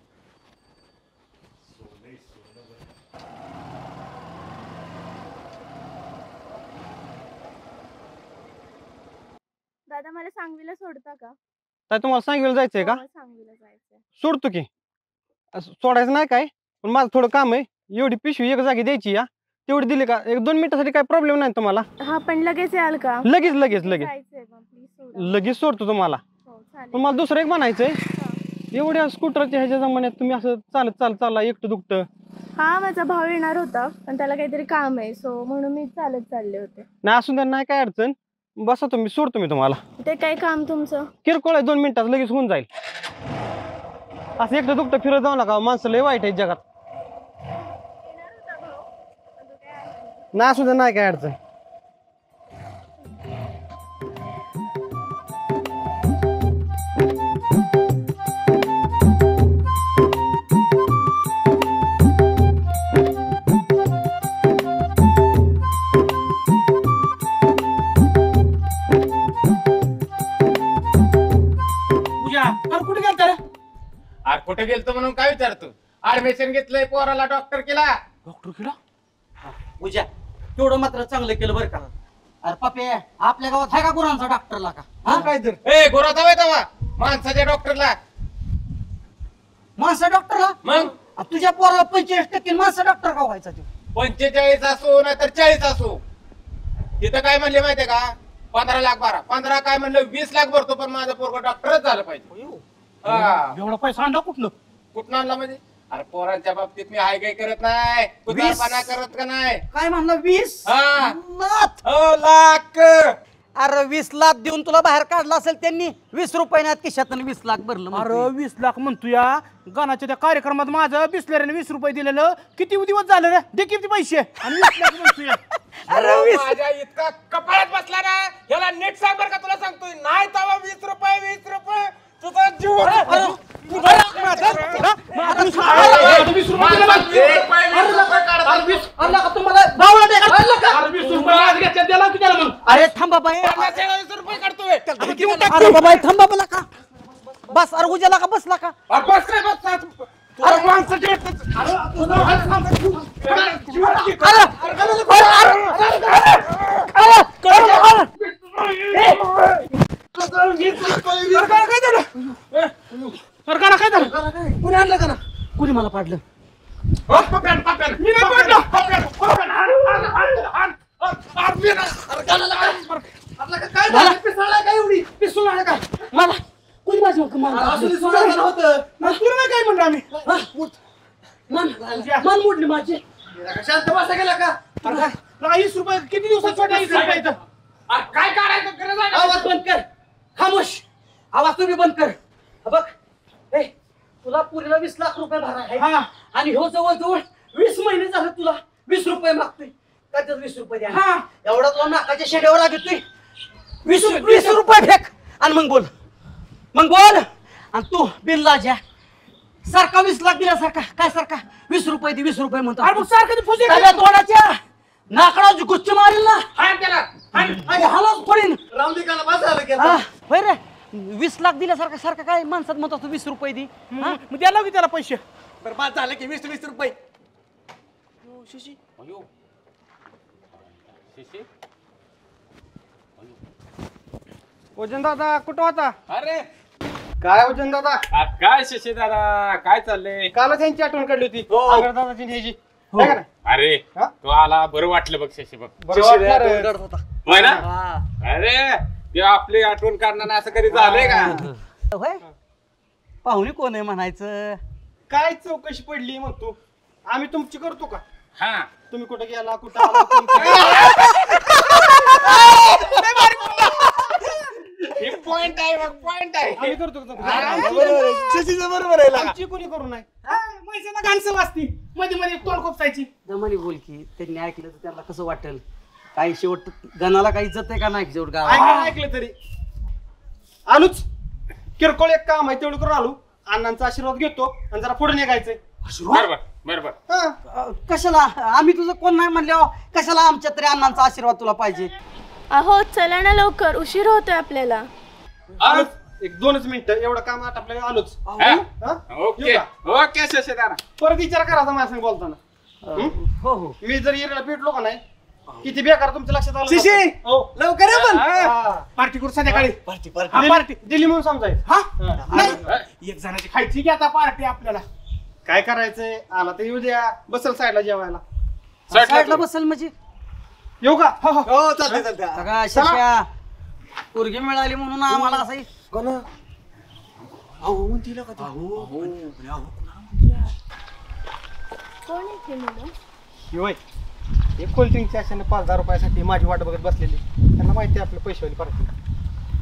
दादा मला सांगवीला सोडता का. काय तुम्हाला सांगवीला जायचंय का. सांगवीला जायचंय. सोडतो की. सोडायचं नाही काय, पण माझं थोडं काम आहे. एवढी पिशवी एक जागी द्यायची या, तेवढी दिली का 1-2 मिनिटासाठी काय प्रॉब्लेम नाही तुम्हाला. हा पण लगेच याल का. लगेच सोडतो तुम्हाला. पण मला दुसरं एक म्हणायचंय, एवढ्या स्कूटरच्या ह्याच्या जमान्यात तुम्ही असं चालत चालला एकटं दुखतं. हा माझा भाऊ येणार होता पण त्याला काहीतरी काम आहे, सो म्हणून मी चालत चालले होते. नाही असून तर नाही काय अडचण. बसा तुम्ही, सोडतो मी तुम्हाला. ते काय काम तुमचं. किरकोळ आहे, 2 मिनिटात लगेच होऊन जाईल. असं एकटं दुखतं फिरत जाऊ नका, माणसं लय वाईट आहे जगात. नाही असू दे, नाही काय अडचण. कुठे गेलता रे. अरे कुठे गेलतो म्हणून काय विचारतो. ऍडमिशन घेतलंय पोराला, डॉक्टर केला. डॉक्टर केला. पूजा तेवढं मात्र चांगलं केलं बरं का. अरे पप्पे आपल्या गावात आहे का गुरांचा डॉक्टरला का. हा काय तर ए गुराचा वय तवा माणसाच्या डॉक्टरला. माणसा डॉक्टरला. मग तुझ्या पोराला 45% माणसा डॉक्टर का व्हायचा तू. 45 असो नाहीतर 40 असो. तिथं काय म्हणले माहितीये का, 15 लाख भरा. 15 काय म्हणलं 20 लाख भरतो, पण माझं पोरगं डॉक्टरच झालं पाहिजे. एवढा पैसा आणला कुठं आणला म्हणजे. अरे पोरांच्या बाबतीत मी हाय काय करत नाही, कुदारपणा करत का नाही. काय म्हणलं 20 लाख. अरे 20 लाख देऊन तुला बाहेर काढला असेल त्यांनी. 20 रुपयाने खिशातून 20 लाख भरलं. अरे 20 लाख म्हणतो या गाण्याच्या त्या कार्यक्रमात माझं बिस्लरीने 20 रुपये दिलेलं. किती दिवस झालं रे. दे किती पैसे. आणि 20 लाख म्हणतोय. अरे माझ्या इतका कपाळात बसला ना, याला नीट सांग बरं का. तुला सांगतोय नाही तवा 20 रुपये तुझा जीव. अरे थांबा बाई. 20 रुपये काढतोय. अरे बाबा थांबा बोला का. बस अरे उद्याला का बसला का. बस काय बस. अरे माणसं कुणी आणलं का ना. कुणी मला पाडलं. मी नाही पडलो. का 20 रुपये किती दिवसात छोटा 20 रुपये इथं? काय काढायचं गरज आहे? आवाज बंद कर. खामोश. आवाज तुम्ही बंद कर. बघ ए तुला पुरीला 20 लाख रुपये भरा आहे आणि ह्यो जवळजवळ 20 महिने झाले तुला 20 रुपये मागतोय. काय तर 20 रुपये द्या. एवढा तुला नाकाच्या शेड्यावर लागतोय. 20 रुपये फेक आणि मग बोल आणि तू बिल्ला ज्या सारखा 20 लाख दिल्यासारखा काय सारखा 20 रुपये दे 20 रुपये म्हणतो. अरे मग सारखं फुजे तोंडाच्या नाकडाची गुच्ची मारेल ना आणि हालच पडेल. राहून दे का बस झालं की होय रे 20 लाख दिल्यासारखा सारखा काय माणसात म्हणतो 20 रुपये दे. मग द्यायला की त्याला पैसे. बरं बाद झालं की 20 रुपये. वजन दादा कुठं होता? अरे काय वजन दादा? काय शशी दादा काय चाललंय? कालच यांची आठवण काढली होती आंगड दादाची न्यायची. है का नाही? अरे तो आला बरं वाटलं बघ शशी बघ. बरं वाटणार रे. होय ना? अरे ते आपली आठवण काढणार असं कधी झालंय का? होय पाहुणे कोण आहे म्हणायचं? काय चौकशी पडली मग तू आम्ही तुमची करतो का? हा तुम्ही कुठे गेला कुठं आला पॉइंट आहे बघ पॉइंट आहे. आम्ही करतो का? बरोबर आहे आमची कोणी करू नाही. मैसेना गाणसं वाजती मध्ये मध्ये तोंड खोपसायची. दमानी बोल की त्यांनी ऐकलं तर त्यांना कसं वाटेल? काही शेवट गणाला काही इज्जत आहे का नाही शेवट गाव? ऐकलं तरी आलोच किरकोळ एक काम आहे तेवढं करून आलो. अण्णांचा आशीर्वाद घेतो आणि जरा पुढे निघायचंय. बरोबर बरोबर. कशाला आम्ही तुझं कोण नाही म्हणल्यावर कशाला आमच्या तरी अण्णांचा आशीर्वाद तुला पाहिजे? अहो चला ना लवकर उशीर होतोय आपल्याला. एक 2च मिनिटं एवढं काम आटपलं आलोच. ओके ओके शशी दादा. परत विचार करायचा माझ्या संग बोलताना. हो हो मी जर येण्याला भेटलो का नाही किती बेकार तुमच्या लक्षात आलं. शिशी लवकर ये पण. पार्टी करू संध्याकाळी. पार्टी दिली म्हणून समजायचं. हा एक जणाची खायची की आता पार्टी आपल्याला. काय करायचंय आला तर येऊ द्या. बसल साईडला जेवायला. साईडला बसल म्हणजे येऊ का? हो चालते सगळा शिष्या पोरगी मिळाली म्हणून आम्हाला असं कोण आहे ती मुलं? होय एक कोल्ड्रिंकच्या आशाने 5,000 रुपयासाठी माझी वाट बघत बसलेली. त्यांना माहिती आहे आपलं पैशावाली पार्टी.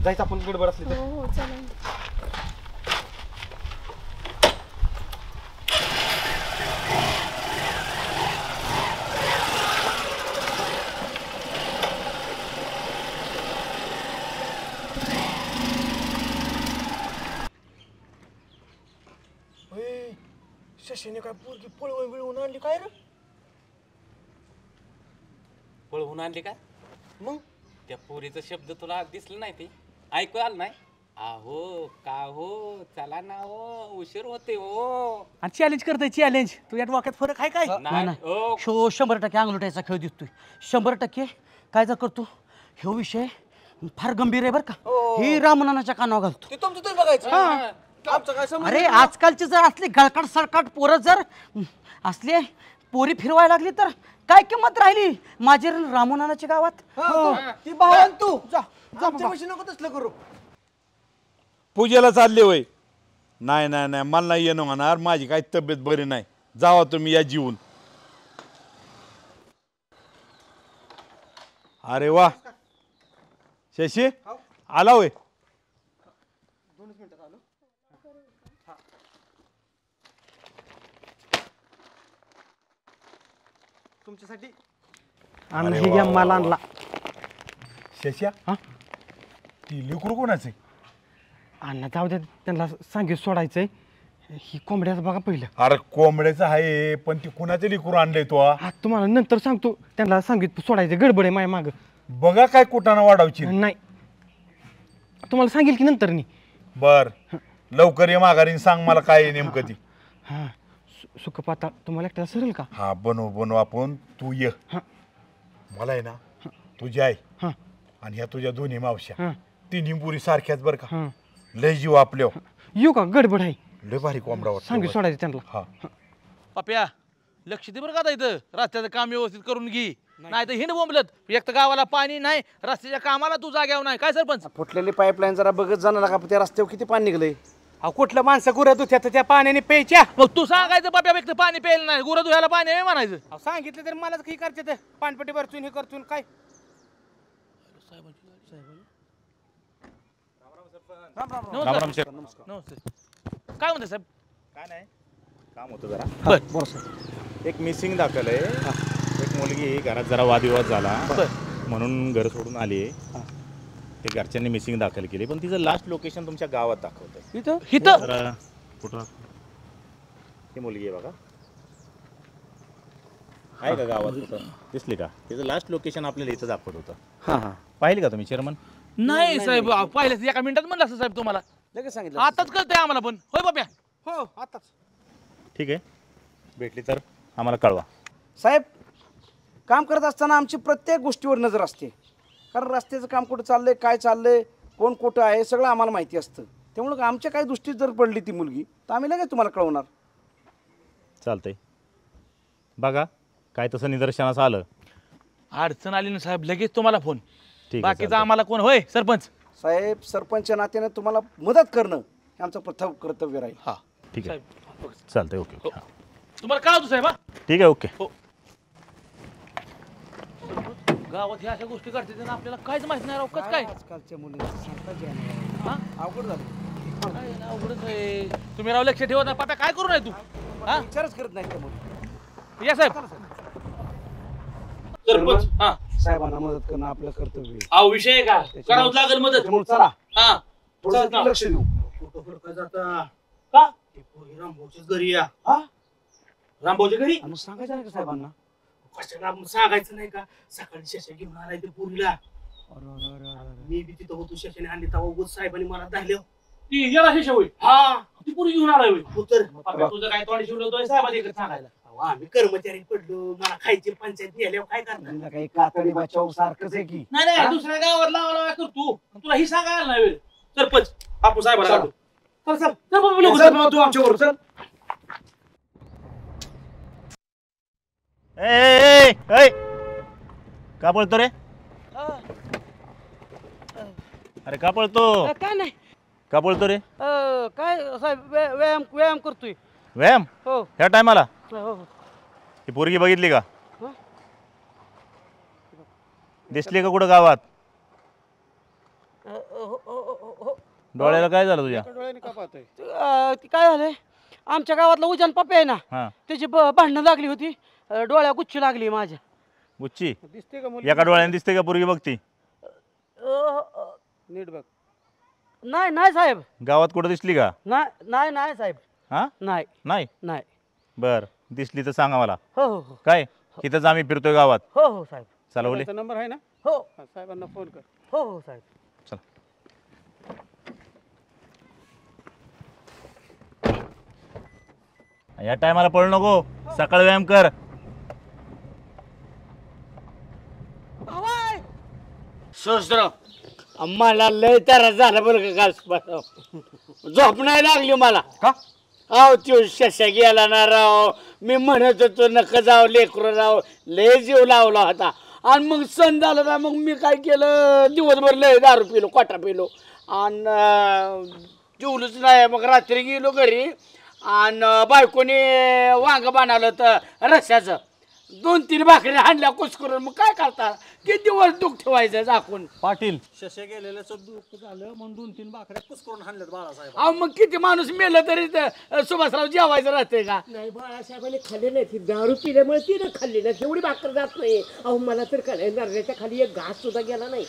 जायचं आपण गडबड असली तर. हो चला. शशीने काय पोरगी पळवून बिळवून आणली काय रे? पळवून आणली का? मग त्या पोरीचा शब्द तुला दिसलं नाही? ते ऐकू आलं नाही? आहो का हो चला ना हो उशीर होते हो. आणि चॅलेंज करतोय चॅलेंज. तुझ्या डोक्यात फरक आहे काय? नाही शो 100% अंगलुटायचा खेळ दिसतोय. 100% काय जर करतो ह्यो विषय फार गंभीर आहे बरं का. ही रामनानाच्या कानावर घालतो. ते तुमचं तुम्ही बघायचं. आमचं काय समज. अरे आजकालची जर असली गळकाट सळकाट पोरं जर असले पोरी फिरवायला लागली तर काय किंमत राहिली माझी रामनानाच्या गावात? ती भावन तू जा आमच्या पैसे नको तसलं करू. पूजेला चालले होय? नाही नाही नाही मला नाही येणं होणार. माझी काही तब्येत बरी नाही. जावा तुम्ही या जीवन. अरे वा शशी आला होय? 2च मिनिटात आलो. तुमच्यासाठी अरे हे घ्या माल आणला. शश्या ती लेकरू कोणाचे? अण्णा जाऊ द्या त्यांना सांगित सोडायचंय. ही कोंबड्याचं बघा पहिलं. अरे कोंबड्याचं आहे पण ती कुणाचे लेकरू आणलंय तो? हा तुम्हाला नंतर सांगतो. त्यांना सांगित सोडायचं गडबड आहे माझ्या माग. बघा काय कुठाना वाढवची. नाही तुम्हाला सांगेल की नंतर नी. बर लवकर ये माघारी सांग मला काय आहे नेमकं ती. हा सुखपाता तुम्हाला एकट्याला सरेल का? हा बनवू आपण. तू ये. मला आहे ना तुझी आई आणि ह्या तुझ्या दोन्ही मावश्या तिन्ही पुरी सारख्याच बर का. लय जीव आपल्या. येऊ का? गडबड आहे. लय भारी कोंबडा सांगित सोडायचं त्यांना. हा पप्या लक्ष दे बरं का आता. इथं रस्त्याचं काम व्यवस्थित करून घे. नाही तर हिंड बोंबलत. एक तर गावाला पाणी नाही रस्त्याच्या कामाला तू जाग्यावर नाही. काय सरपंच? फुटलेली पाईपलाईन जरा बघत जाणार का त्या रस्त्यावर किती पाणी निघलंय. अहो कुठलं माणसं गुरं दुध्यात त्या पाण्याने प्यायच्या. मग तू सांगायचं बाप्या व्यक्त पाणी प्यायला नाही, गुरं धुवायला पाणी आहे म्हणायचं. अहो सांगितलं तरी मलाच काही करते पाणपट्टी भरतून हे करतून काय. नमस्कार. काय म्हणते साहेब? काय नाही, काम होतं जरा. एक मिसिंग दाखल आहे. एक मुलगी घरात जरा वादविवाद झाला म्हणून घर सोडून आली. ते घरच्यांनी मिसिंग दाखल केली, पण तिचं लास्ट लोकेशन तुमच्या गावात दाखवतंय. इथं कुठं ती मुलगी आहे बघा, आहे का गावात कुठं दिसली का? तिचं लास्ट लोकेशन आपल्याला इथं दाखवत होतं. पाहिली का तुम्ही चेअरमन? नाही साहेब, पाहिलं एका मिनिटात म्हणलं असं साहेब तुम्हाला. लगेच सांगितलं आताच कळतंय आम्हाला पण. होय बाप्या? हो आताच. ठीक आहे, भेटली तर आम्हाला कळवा. साहेब, काम करत असताना आमची प्रत्येक गोष्टीवर नजर असते, कारण रस्त्याचं काम कुठं चाललंय, काय चाललंय, कोण कुठं आहे, सगळं आम्हाला माहिती असतं. त्यामुळं आमच्या काही दृष्टीत जर पडली ती मुलगी तर आम्ही लगेच तुम्हाला कळवणार. चालतंय, बघा काय तसं निदर्शनास आलं, अडचण आली ना साहेब लगेच तुम्हाला फोन. ठीक आहे, बाकीचं आम्हाला कोण. होय सरपंच? साहेब, सरपंच नात्याने तुम्हाला मदत करणं हे आमचं प्रथम कर्तव्य राहील. हा ठीक आहे, चालतंय. ओके ओके, तुम्हाला कळवतो साहेब. हा ठीक आहे, ओके. गावात ह्या अशा गोष्टी करते आपल्याला काहीच माहित नाही राव. कसं काय आजकालच्या मुली अवघड झालं. काय ना अवघडच आहे. तुम्ही राव लक्ष ठेवत नाही, पता काय करू नाही तू? हा विचारच करत नाही त्यामुळे. या साहेब. सरपंच हा साहेबांना मदत करणं आपलं कर्तव्य आहे. अहो विषय का करावंच लागेल मदत. त्यामुळे चला हा थोडं लक्ष देऊ. कुठं जाता का? ते पोरी रामभाऊच्याच घरी या. रामभाऊच्या घरी मग सांगायचं नाही का साहेबांना? कशाला सांगायचं नाही का? सकाळी शशा घेऊन आलाय ते पोरीला. मी बी तिथं होतो, शशाने आणली तेव्हा उगाच साहेबांनी मला धाडलं. ती गेला शशा होय? हा ती पोरी घेऊन आलाय होय. हो तर तुझं काय तोंड शिवलं साहेबांनी सांगायला. आम्ही कर्मचारी पडलो, मला खायची पंचायत गेल्यावर काय करणार? काही कातडी बचाव सारखंच आहे की. नाही नाही, दुसऱ्या गावात लावा करतो, तुला ही सांगायला नाही वेळ. सरपंच आपण साहेबाला काढतो. चल चल चल बाबा, लोक चल बाबा, तू आमच्यावर चल. का पळतो रे? अरे का पळतो? काय नाही. का पळतो रे? काय साहेब, व्यायाम करतोय. व्यायाम? हो. ह्या टायमाला? हो. ही पोरगी बघितली का? दिसली का कुठं गावात? डोळ्याला काय झालं तुझ्या? काय झालंय, आमच्या गावातला उजान पप्पा आहे ना, त्याची भांडणं लागली होती, डोळ्या गुच्ची लागली माझ्या. गुच्ची? दिसते का एका डोळ्याने दिसते का पोरगी बघती? नीट बघ. नाही नाही साहेब. गावात कुठं दिसली का? नाही नाही साहेब. हा नाही नाही नाही. बर, दिसली तर सांगा मला. हो हो हो. काय इथंच आम्ही फिरतोय गावात. हो हो साहेब. चला बोले. नंबर आहे ना? हो साहेबांना फोन कर. हो हो साहेब. या टायमाला पळू नको, सकाळी व्यायाम कर. मला लय त्रास झाला बरं का, काल झोप नाही लागली मला. का? अहो तो शशा गेला ना राव, मी म्हणत होतो नका जाऊ लेकरू राव, लय जीव लावला होता. आणि मग सण झालं ना, मग मी काय केलं, दिवसभर लय दारू पिलो, कोटा पिलो आणि जेवलोच नाही. मग रात्री गेलो घरी आणि बायकोने वांग बनवलं तर रस्स्याचं, 2-3 भाकरी हाणल्या कुसकरून. मग काय करता, किती दिवस दुःख ठेवायचं झाकून. पाटील, शशा गेलेल्याचं दुःख झालं म्हणून 2-3 भाकऱ्या कुसकरून हाणल्यात बाळासाहेब. अहो मग किती माणूस मेलं तरी सुभाषराव जेवायचं राहते का? नाही, बाळासाहेबांनी खाल्ले नाही, ती दारू पिल्यामुळे तिने खाल्ली नाही, तेवढी भाकर जात नाही. अहो मला तर काय नारळाच्या खाली एक घास सुद्धा गेला नाही.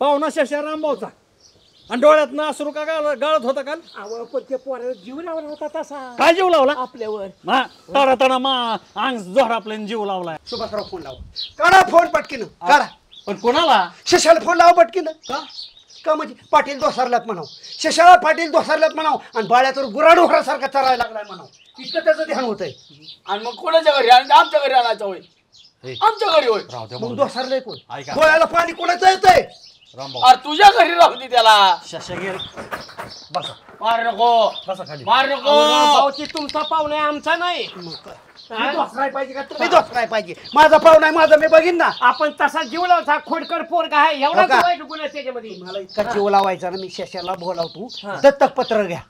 पाहुणा शशा रामभाऊचा, आणि डोळ्यात ना असू का गाळत होता काल? अहो पण ते पोराला जीव लावला होता तसा. काय जीव लावला आपल्यावर? तडा तडा अंग जोर आपल्या जीव लावलाय. सुभाषराव फोन लावा. काढा फोन पटकीनं, काढा. पण कोणाला? शशाला फोन लावा पटकीनं. का म्हणजे पाटील दोसारल्यात म्हणाव, शशाला पाटील दोसारल्यात म्हणाव, आणि बाळ्यातर गुराढोरासारखा चरायला लागलाय म्हणाव. इतकं त्याचं ध्यान होतंय. आणि मग कोणाच्या घरी? आमच्या घरी आणायचं होय? आमच्या घरी होय. मग दोसारलंय कोण? डोळ्याला पाणी कोणाचं येतंय? अरे तुझ्या घरी राहू दे त्याला. शशा गेल बसा. मार नको बसा खाली. मार नको. भाऊची तुमचा पाहुणा आहे, आमचा नाही. पाहिजे का तुम्ही दोसराय पाहिजे. माझा पाहुणा आहे, माझा मी बघीन ना. आपण तसा जीव लावता खोडकर पोरगा आहे एवढा हो का? वाईट गुण आहे त्याच्यामध्ये. मला इतका जीव लावायचा ना, मी शशाला बोलावतो. दत्तक पत्र घ्या.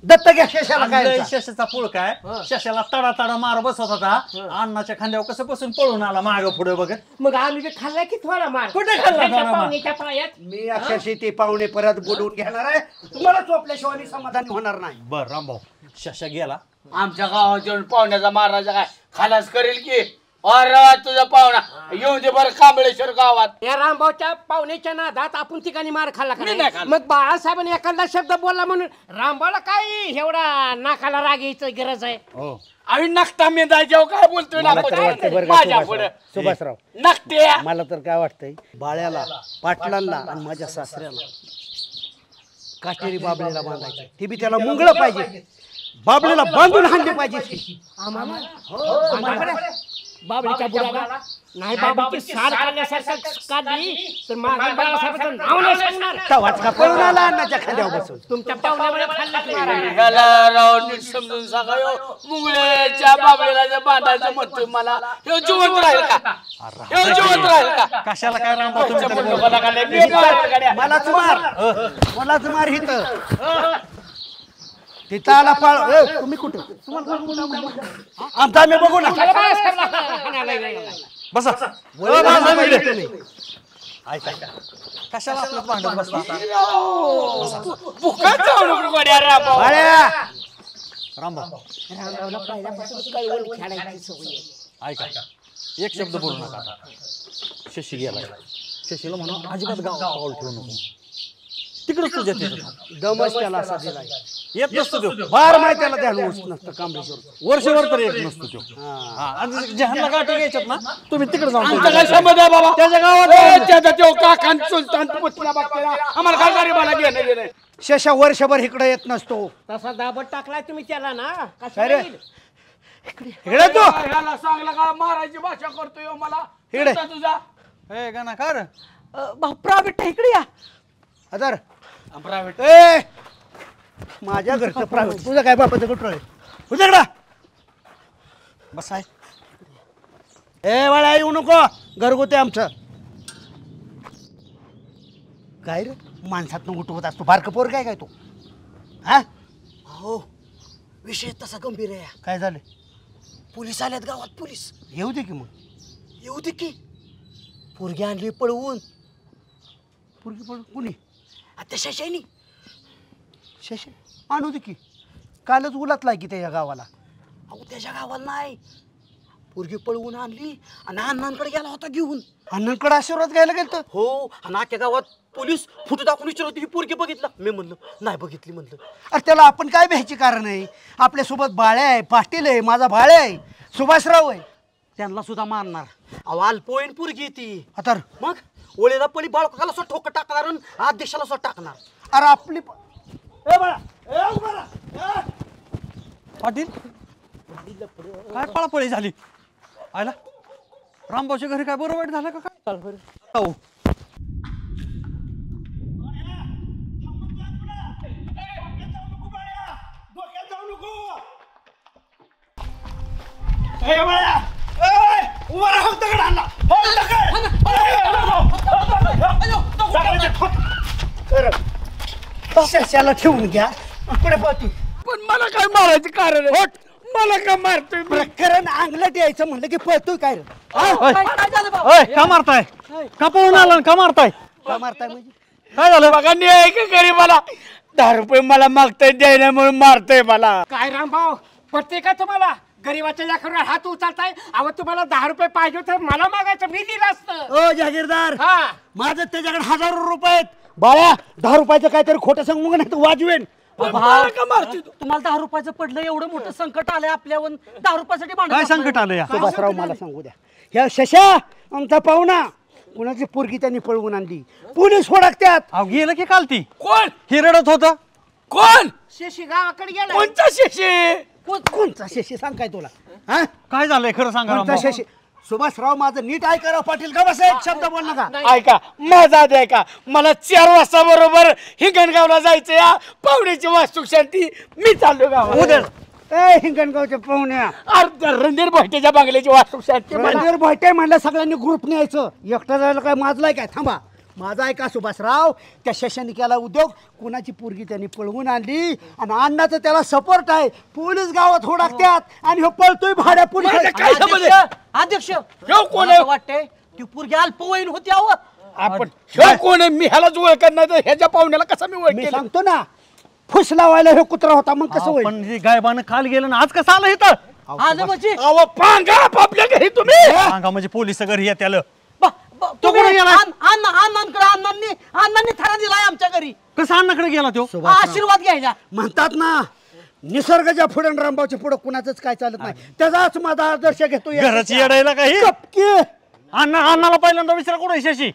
दत्तक घ्या शशाला. काय शशाचा पुळ काय शशाला तडा तडा मार बसत होता. अण्णाच्या खांद्यावर कसं बसून पळून आला माग पुढे बघत. मग आम्ही बी खाल्ला की थोडा मार. कुठे खाल्ला त्याच्या थोडा मार? पाहुण्याच्या पायात. मी अक्षरशः ते पाहुणे परत बोलवून घेणार आहे. तुम्हाला चोपल्याशिवाय समाधान होणार नाही. बर रामभाऊ शशा गेला. आमच्या गावात जेवण पाहुण्याचा महाराजा काय खलास करेल की. अरे तुझा पाहुणा येऊन दे बरं कांबळेश्वर गावात. या रामभाऊच्या पाहुण्याच्या नादात आपण ठिकाणी मार खाल्ला का मी नाही नाही? खाल्ला. मग बाळासाहेबांनी एखादा शब्द बोलला म्हणून रामभाऊला काय एवढा नाकाला राग यायचं गरज आहे? आम्ही नकटा मी जायच्यावर काय बोलतोय ना मला तर वाटतंय बरं का माझ्या पुढे सुभाषराव, नकटे. मला तर काय वाटतंय बाळ्याला, पाटलांना आणि माझ्या सासऱ्याला काटेरी बाबळीला बांधायचं. ते बी त्याला मुंगळं पाहिजे. बाबळीला बांधून हाणले पाहिजे. बाबळीच्या बुडाला नाही बाबळीची सार काढण्यासारखं काढली तर मागं बाळासाहेबांचं नाव नाही सांगणार. तवाच का पळून आला अण्णाच्या खांद्यावर बसून. तुमच्या पाहुण्यामुळे खाल्लं तुम्हाला. ह्याला राव नीट समजून सांगा ह्यो मुंगळ्याच्या बाबळीला जे बांधायचं म्हणतोय मला. ह्यो जिवंत राहील का? ह्यो जिवंत राहील का? कशाला काय रामभाऊ तुमच्या तुम्ही मुंडकोला लागले. मी मारेल गाड्या. मलाच मार, मलाच मार हिथं. तिथं आला पाळ. तुम्ही कुठं? आमचा आम्ही बघू ना. बसा. कशाला आपलं भांडत बसला रामभाऊ ऐका एक शब्द बोलू नका. शशी गेला. शशीला म्हणून अजिबात गाव पाऊल ठेवू नको. तिकडच तुझ्या तिथं दमच त्याला असा दिलाय. येत नसतो तो. बार माहिती त्याला द्यायला होत नसतं कांबळेश्वर. वर्षभर तरी येत नसतो तो. जहानला गाठी घ्यायच्यात ना तुम्ही तिकडे जाऊन आमचा काय संबंध आहे बाबा? त्याच्या गावात त्याचा तो काकान सुलतान पुतला बघताना आम्हाला काय गरीबाला घेणं गेलं. शशा वर्षभर इकडे येत नसतो. तसा दाबत टाकलाय तुम्ही त्याला ना. काय रे? इकडे तो ह्याला सांगला का मारायची भाषा करतोय मला. इकडे. तुझा हे गाना कर प्रायव्हेट इकडे या. हजार प्रायव्हेट. ए माझ्या घरचं प्रायव्हेट. तुझं काय बापाचं कुठं आहे? तुझ्याकडं बस आहे. ए बाळा येऊ नको. घरगुती आमचं. काय रे माणसात उठवत असतो. बारकं पोर काय काय तू? हा हो विषय तसा गंभीर आहे. काय झालं? पोलीस आल्यात गावात. पोलीस येऊ दे की. मग येऊ दे की. पोरगी आणली पळवून. पोरगी पळून कुणी? त्या शशाईनी. शशा आणू दे की. कालच उलातलाय की त्याच्या गावाला. अहो त्याच्या गावाला नाही. पोरगी पळवून आणली आणि अण्णांकडे गेला होता घेऊन. अण्णांकडे आशीर्वाद घ्यायला गेलं. हो आणि अख्ख्या गावात पोलीस फोटो दाखवून विचारत होती, ही पोरगी बघितला. मी म्हणलं नाही बघितली म्हणलं. अरे त्याला आपण काय भ्यायची कारण आहे? आपल्यासोबत बाळ्या आहे, पाटील आहे, माझा बाळ्या आहे, सुभाषराव आहे. त्यांना सुद्धा मारणार. अहो अल्पवयीन पोरगी ती. आता मग ओळीला पळी बाळकाला सुद्धा ठोकं टाकणार आणि आदेशाला सुद्धा टाकणार. अरे आपली पाटील काय पळापळी झाली आयला. रामभाऊच्या घरी काय बरं वाईट झालं का काय? हो शशाला ठेवून घ्या. पुढे पाहतो. पण मला काय मारायचं कारण आहे? मला का मारतोय? प्रकरण अंगलट यायचं म्हणलं की पळतोय काय रे? का मारताय? का पळून आला का मारताय? का मारताय म्हणजे काय झालं? बघा न्याय का गरीबाला 10 रुपये मला मागताय द्यायला म्हणून मारतोय मला. काय रामभाऊ पटते का तुम्हाला? गरीबाच्या लेकरावर हात उचलताय. अहो तुम्हाला 10 रुपये पाहिजे तर मला मागायचं, मी दिलं असतं. ओ जागीरदार हा माझं त्याच्याकडे हजारो रुपये आहेत. बाळा 10 रुपयाचं काहीतरी खोटं सांगू नका नाही तर वाजवेन. तुम्हाला 10 रुपयाचं पडलं. एवढं मोठं संकट आलंय आपल्यावर. 10 रुपयासाठी काय संकट आलं या? सुभाषराव मला सांगू द्या. ह्या शशा आमचा पाहुणा कुणाची पोरगी त्यांनी पळवून आणली. पोलीस ओळखत्यात. अहो गेलं की काल ती कोण ही रडत होता. कोण? शेशी गावाकडे गेला. कोणचा शेशी? कोणचा शशी सांग काय तुला? हा काय झालंय खरं सांगा कोणता रामभाऊ. शशी? सुभाषराव माझं नीट ऐका राव पाटील का बस एक शब्द बोल नका. ऐका माझा आधी ऐका. मला 4 वाजता बरोबर हिंगणगावला जायचं या पाहुण्याची वास्तू शांती. मी चाललो गावात. ए हिंगणगावच्या पाहुण्या रणधीर भोईटेच्या बांगल्याची वास्तू शांती. रणधीर भोईटे म्हणलं सगळ्यांनी ग्रुप न्यायचं. एकटा जायला काय माजलाय काय. थांबा माझा ऐका सुभाषराव. त्या शशाने केला उद्योग. कोणाची पोरगी त्यांनी पळवून आणली आणि अण्णाचं त्याला सपोर्ट आहे. पोलीस गावात होडाकत्यात आणि हो पळतोय भाड्या पोलीस. अध्यक्ष कोण वाटतंय ती पोरगी अल्पवयीन होती अहो. आपण कोण आहे मी ह्यालाच ओळखत नाही तर ह्याच्या पाहुण्याला कसा मी ओळख सांगतो ना. फुस लावायला हे कुत्रा होता मग कसं होईल. पण गायबानं काल गेलं ना आज कसं आलं इथं. आलं म्हणजे अहो पांगा आपल्या घरी तुम्ही. सांगा म्हणजे पोलीस घरी येत त्याला. अण्णांनी थरा दिलाय आमच्या घरी. कसं अण्णाकडे गेला तो. आशीर्वाद घ्यायला म्हणतात ना निसर्गाच्या पुढे रामभाऊच्या पुढे कुणाचंच काय चालत नाही. त्याचाच माझा आदर्श घेतो. घराची येडायला काही अण्णाला पहिल्यांदा विचारा कुठे शशी.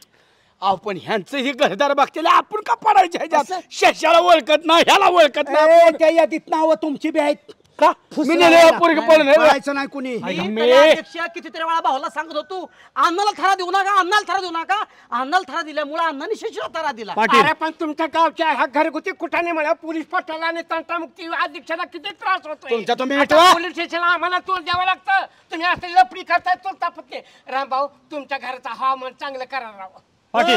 आपण ह्यांचं हे घरदार बघतेले आपण का पडायचे ह्याच्यात. शशाला ओळखत नाही ह्याला ओळखत नाही. त्या यादीत नाव तुमची बी आहेत का. मी पळायचं नाही कुणी. अध्यक्ष कितीतरी वेळा भाऊला सांगत होतो अण्णाला थरा देऊ नका अण्णाला थरा देऊ नका. अण्णाला थरा दिल्यामुळे अण्णाने शशीला थरा दिला. अरे पण तुमच्या गावच्या ह्या घरगुती कुठाने मला पोलीस पटाला आणि तंटामुक्ती अध्यक्षाला किती त्रास होतोय. तुमच्या तुम्ही पोलीस स्टेशनला आम्हाला तोल द्यावं लागतं. तुम्ही असं लपडी करताय चोलता फुटते. रामभाऊ तुमच्या घराचा हवामान चांगलं करा राव. पाटील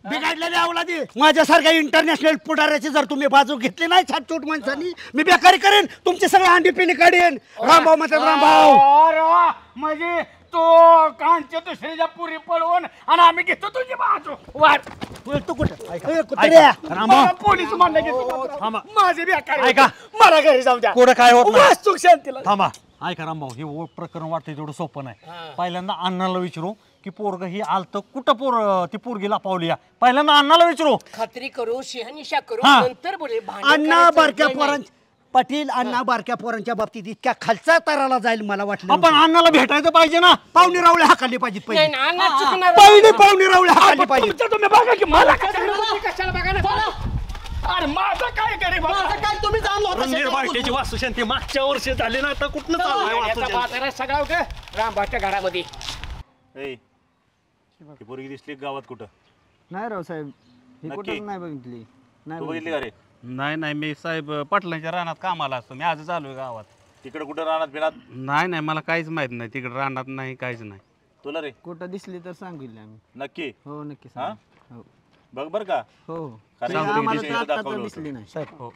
बिघडलेल्या अवलादी माझ्यासारख्या इंटरनॅशनल पुढाऱ्याची जर तुम्ही बाजू घेतली नाही छाटछूट माणसांनी मी बेकारी करेन. तुमचे सगळे अंडी पिणी काढेन. रामभाऊ म्हणतात रामभाऊ म्हणजे तो कांच्या दुसऱ्याच्या पुरी पळवून आणि आम्ही घेतो तुझी बाजू वाट. तू कुठं पोलीस म्हणलं घेतो माझे बेकारी. ऐका मला घरी जाऊ द्या. पुढे काय होत वास्तू शांतीला. थांबा. ऐका रामभाऊ हे प्रकरण वाटतंय तेवढं सोपं नाही. पहिल्यांदा अण्णाला विचारू की पोरग ही आलत कुठं ती पोरगी लपावली. पहिल्यांदा अण्णाला विचारू. खात्री करू शहानिशा करू नंतर बोले. अण्णा बारक्या पोरांच्या पाटील अण्णा बारक्या पोरांच्या बाबतीत इतक्या खालचा तराला जाईल मला वाटलं. आपण अण्णाला भेटायचं पाहिजे ना. पाहुणे रावळे हाकाली पाहिजे. नाही ना अण्णा चुकणार. पाहुणे रावळे हाकाली पाहिजे. तुम्ही बघा की मला कशाला बघा ना. अरे माझं काय करे काय तुम्ही बायटेची वास्तू शांती मागच्या वर्षी झाली ना आता कुठलं चाललंय सगळा रामभाऊच्या घरामध्ये. ही पोरगी दिसली गावात कुठं. नाही राव साहेब ही नक्की? कुठं नाही बघितली. तू बघितली का रे. नाही मी साहेब पाटलांच्या रानात कामाला असतो. मी आजच आलोय गावात. तिकडे कुठं रानात बिनात. नाही मला काहीच माहित नाही. तिकडे रानात नाही काहीच नाही. तुला रे कुठं दिसली तर सांगितलं आम्ही. नक्की. हो नक्की हा हो बघ बर का. हो दिसली नाही साहेब. हो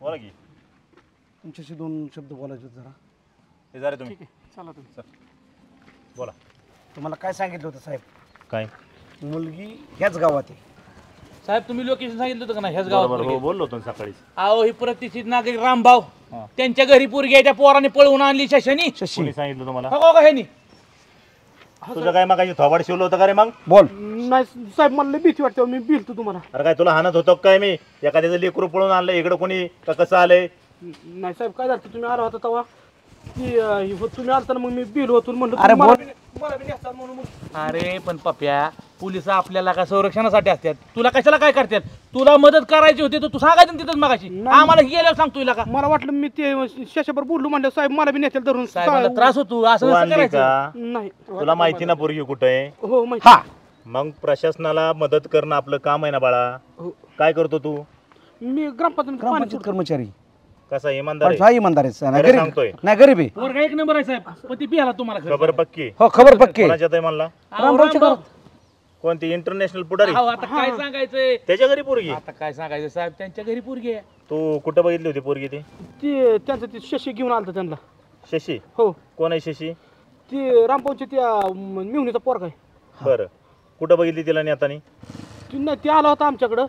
बोला की तुमच्याशी 2 शब्द बोलायचे जरा. हे जा रे तुम्ही. चला तुम्ही बोला. तुम्हाला काय सांगितलं होतं साहेब. काय मुलगी ह्याच गावात आहे. साहेब तुम्ही लोकेशन सांगितलं होतं का ना ह्याच गावात. हो बोललो होतो सकाळी. अहो ही प्रतिष्ठित नागरिक रामभाऊ त्यांच्या घरी पोरगी आहे. त्या पोराने पळवून आणली शशानी. कोणी सांगितलं तुम्हाला. हो का ह्यानी. तुझं काय मग थोबाड शिवलं होतं का रे मग. बोल. नाही साहेब मला भीती वाटते. मी भिलतो तुम्हाला. अरे काय तुला हाणत होतं काय मी. एखाद्याचं लेकरू पळून आणलं इकडं कोणी का कसं आलंय. नाही साहेब काय झालं तुम्ही आला होता तेव्हा तुम्ही आलता मग मी बिल होतो म्हणलं. अरे बोल. अरे पण पप्या पोलिस आपल्याला काय संरक्षणासाठी असतात. तुला कशाला काय करतात. तुला मदत करायची होती तर तू सांगायचं ना तिथंच मागाशी. आम्हाला गेल्यावर सांगतो तुला का. मला वाटलं मी ते शशाबर बोललो म्हणलं साहेब मला बी नेत्याला धरून साहेबांना त्रास होतो असं नसतं करायचं. नाही तुला माहिती ना पोरगी कुठं आहे. हो माहिती. मग प्रशासनाला मदत करणं आपलं काम आहे ना बाळा. काय करतो तू. मी ग्रामपंचायत कर्मचारी. कसा इमानदार आहे. इमानदार खरं सांगतोय. नाही गरीब आहे. पोरगा एक नंबर आहे साहेब. पती पियाला तुम्हाला खबर पक्की. हो खबर पक्की. कोणाच्यात आहे म्हणला. रामभाऊ. कोणती इंटरनॅशनल पुढारी. अहो, आता काय सांगायचंय. त्याच्या घरी पोरगी. आता काय सांगायचं साहेब त्यांच्या घरी पोरगी आहे. तू कुठं बघितली होती पोरगी ती. ते त्यांचं ते शशी घेऊन आलता त्यांना. शशी. हो. कोण आहे शशी. ते रामभाऊच्या त्या मिवणीचा पोरगा आहे. बरं कुठं बघितली तिला नेतानी. नाही ते आला होता आमच्याकडं.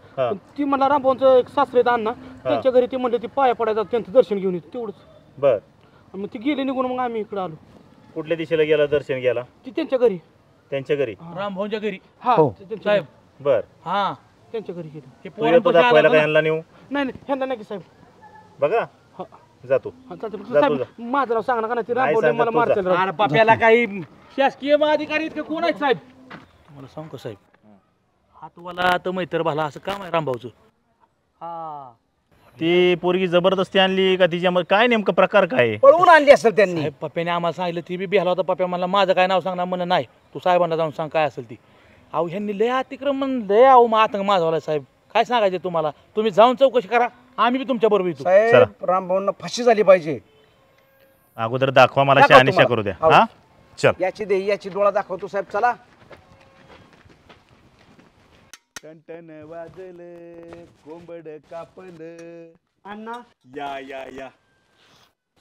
ती म्हणला रामभाऊचं एक सासरे अण्णा त्यांच्या घरी. ते म्हणले ती पाया पडायचं त्यांचं दर्शन घेऊन येते तेवढंच. बर मग ती गेली निघून मग आम्ही इकडे आलो. कुठल्या दिशेला गेला दर्शन घ्यायला. ती त्यांच्या घरी. त्यांच्या घरी. रामभाऊच्या घरी. हा साहेब. बर हा त्यांच्या घरी गेली. हे तू येतो दाखवायला काय यांना नेऊ. नाही ह्यांना नाही साहेब. बघा जातो. माझं नाव सांगा ना. ते रामभाऊ मला मारतील. अरे बाप्याला काही शासकीय अधिकारी इतके कोण आहेत साहेब. मला सांग का साहेब हातवाला तर मैत्र भाला असं काम आहे रामभाऊचं. हा ती पोरगी जबरदस्ती आणली का तिच्यामध्ये काय नेमकं प्रकार काय पळवून आणली असेल त्यांनी. पप्प्याने आम्हाला सांगितलं ती बी बिहाला होता. पप्प्या म्हणला माझं काय नाव सांगणार म्हणलं नाही तू साहेबांना जाऊन सांग काय असेल ती. अहो ह्यांनी लय अतिक्रमण लय अहो मग आतंक माझा साहेब काय सांगायचे तुम्हाला. तुम्ही जाऊन चौकशी करा आम्ही बी तुमच्या बरोबर येतो. साहेब रामभाऊंना फाशी झाली पाहिजे. अगोदर दाखवा मला शहानिशा करू द्या. हा चल याची दे याची डोळा दाखवतो साहेब चला. टन वाजलं कोंबड कापलं. अण्णा या या या.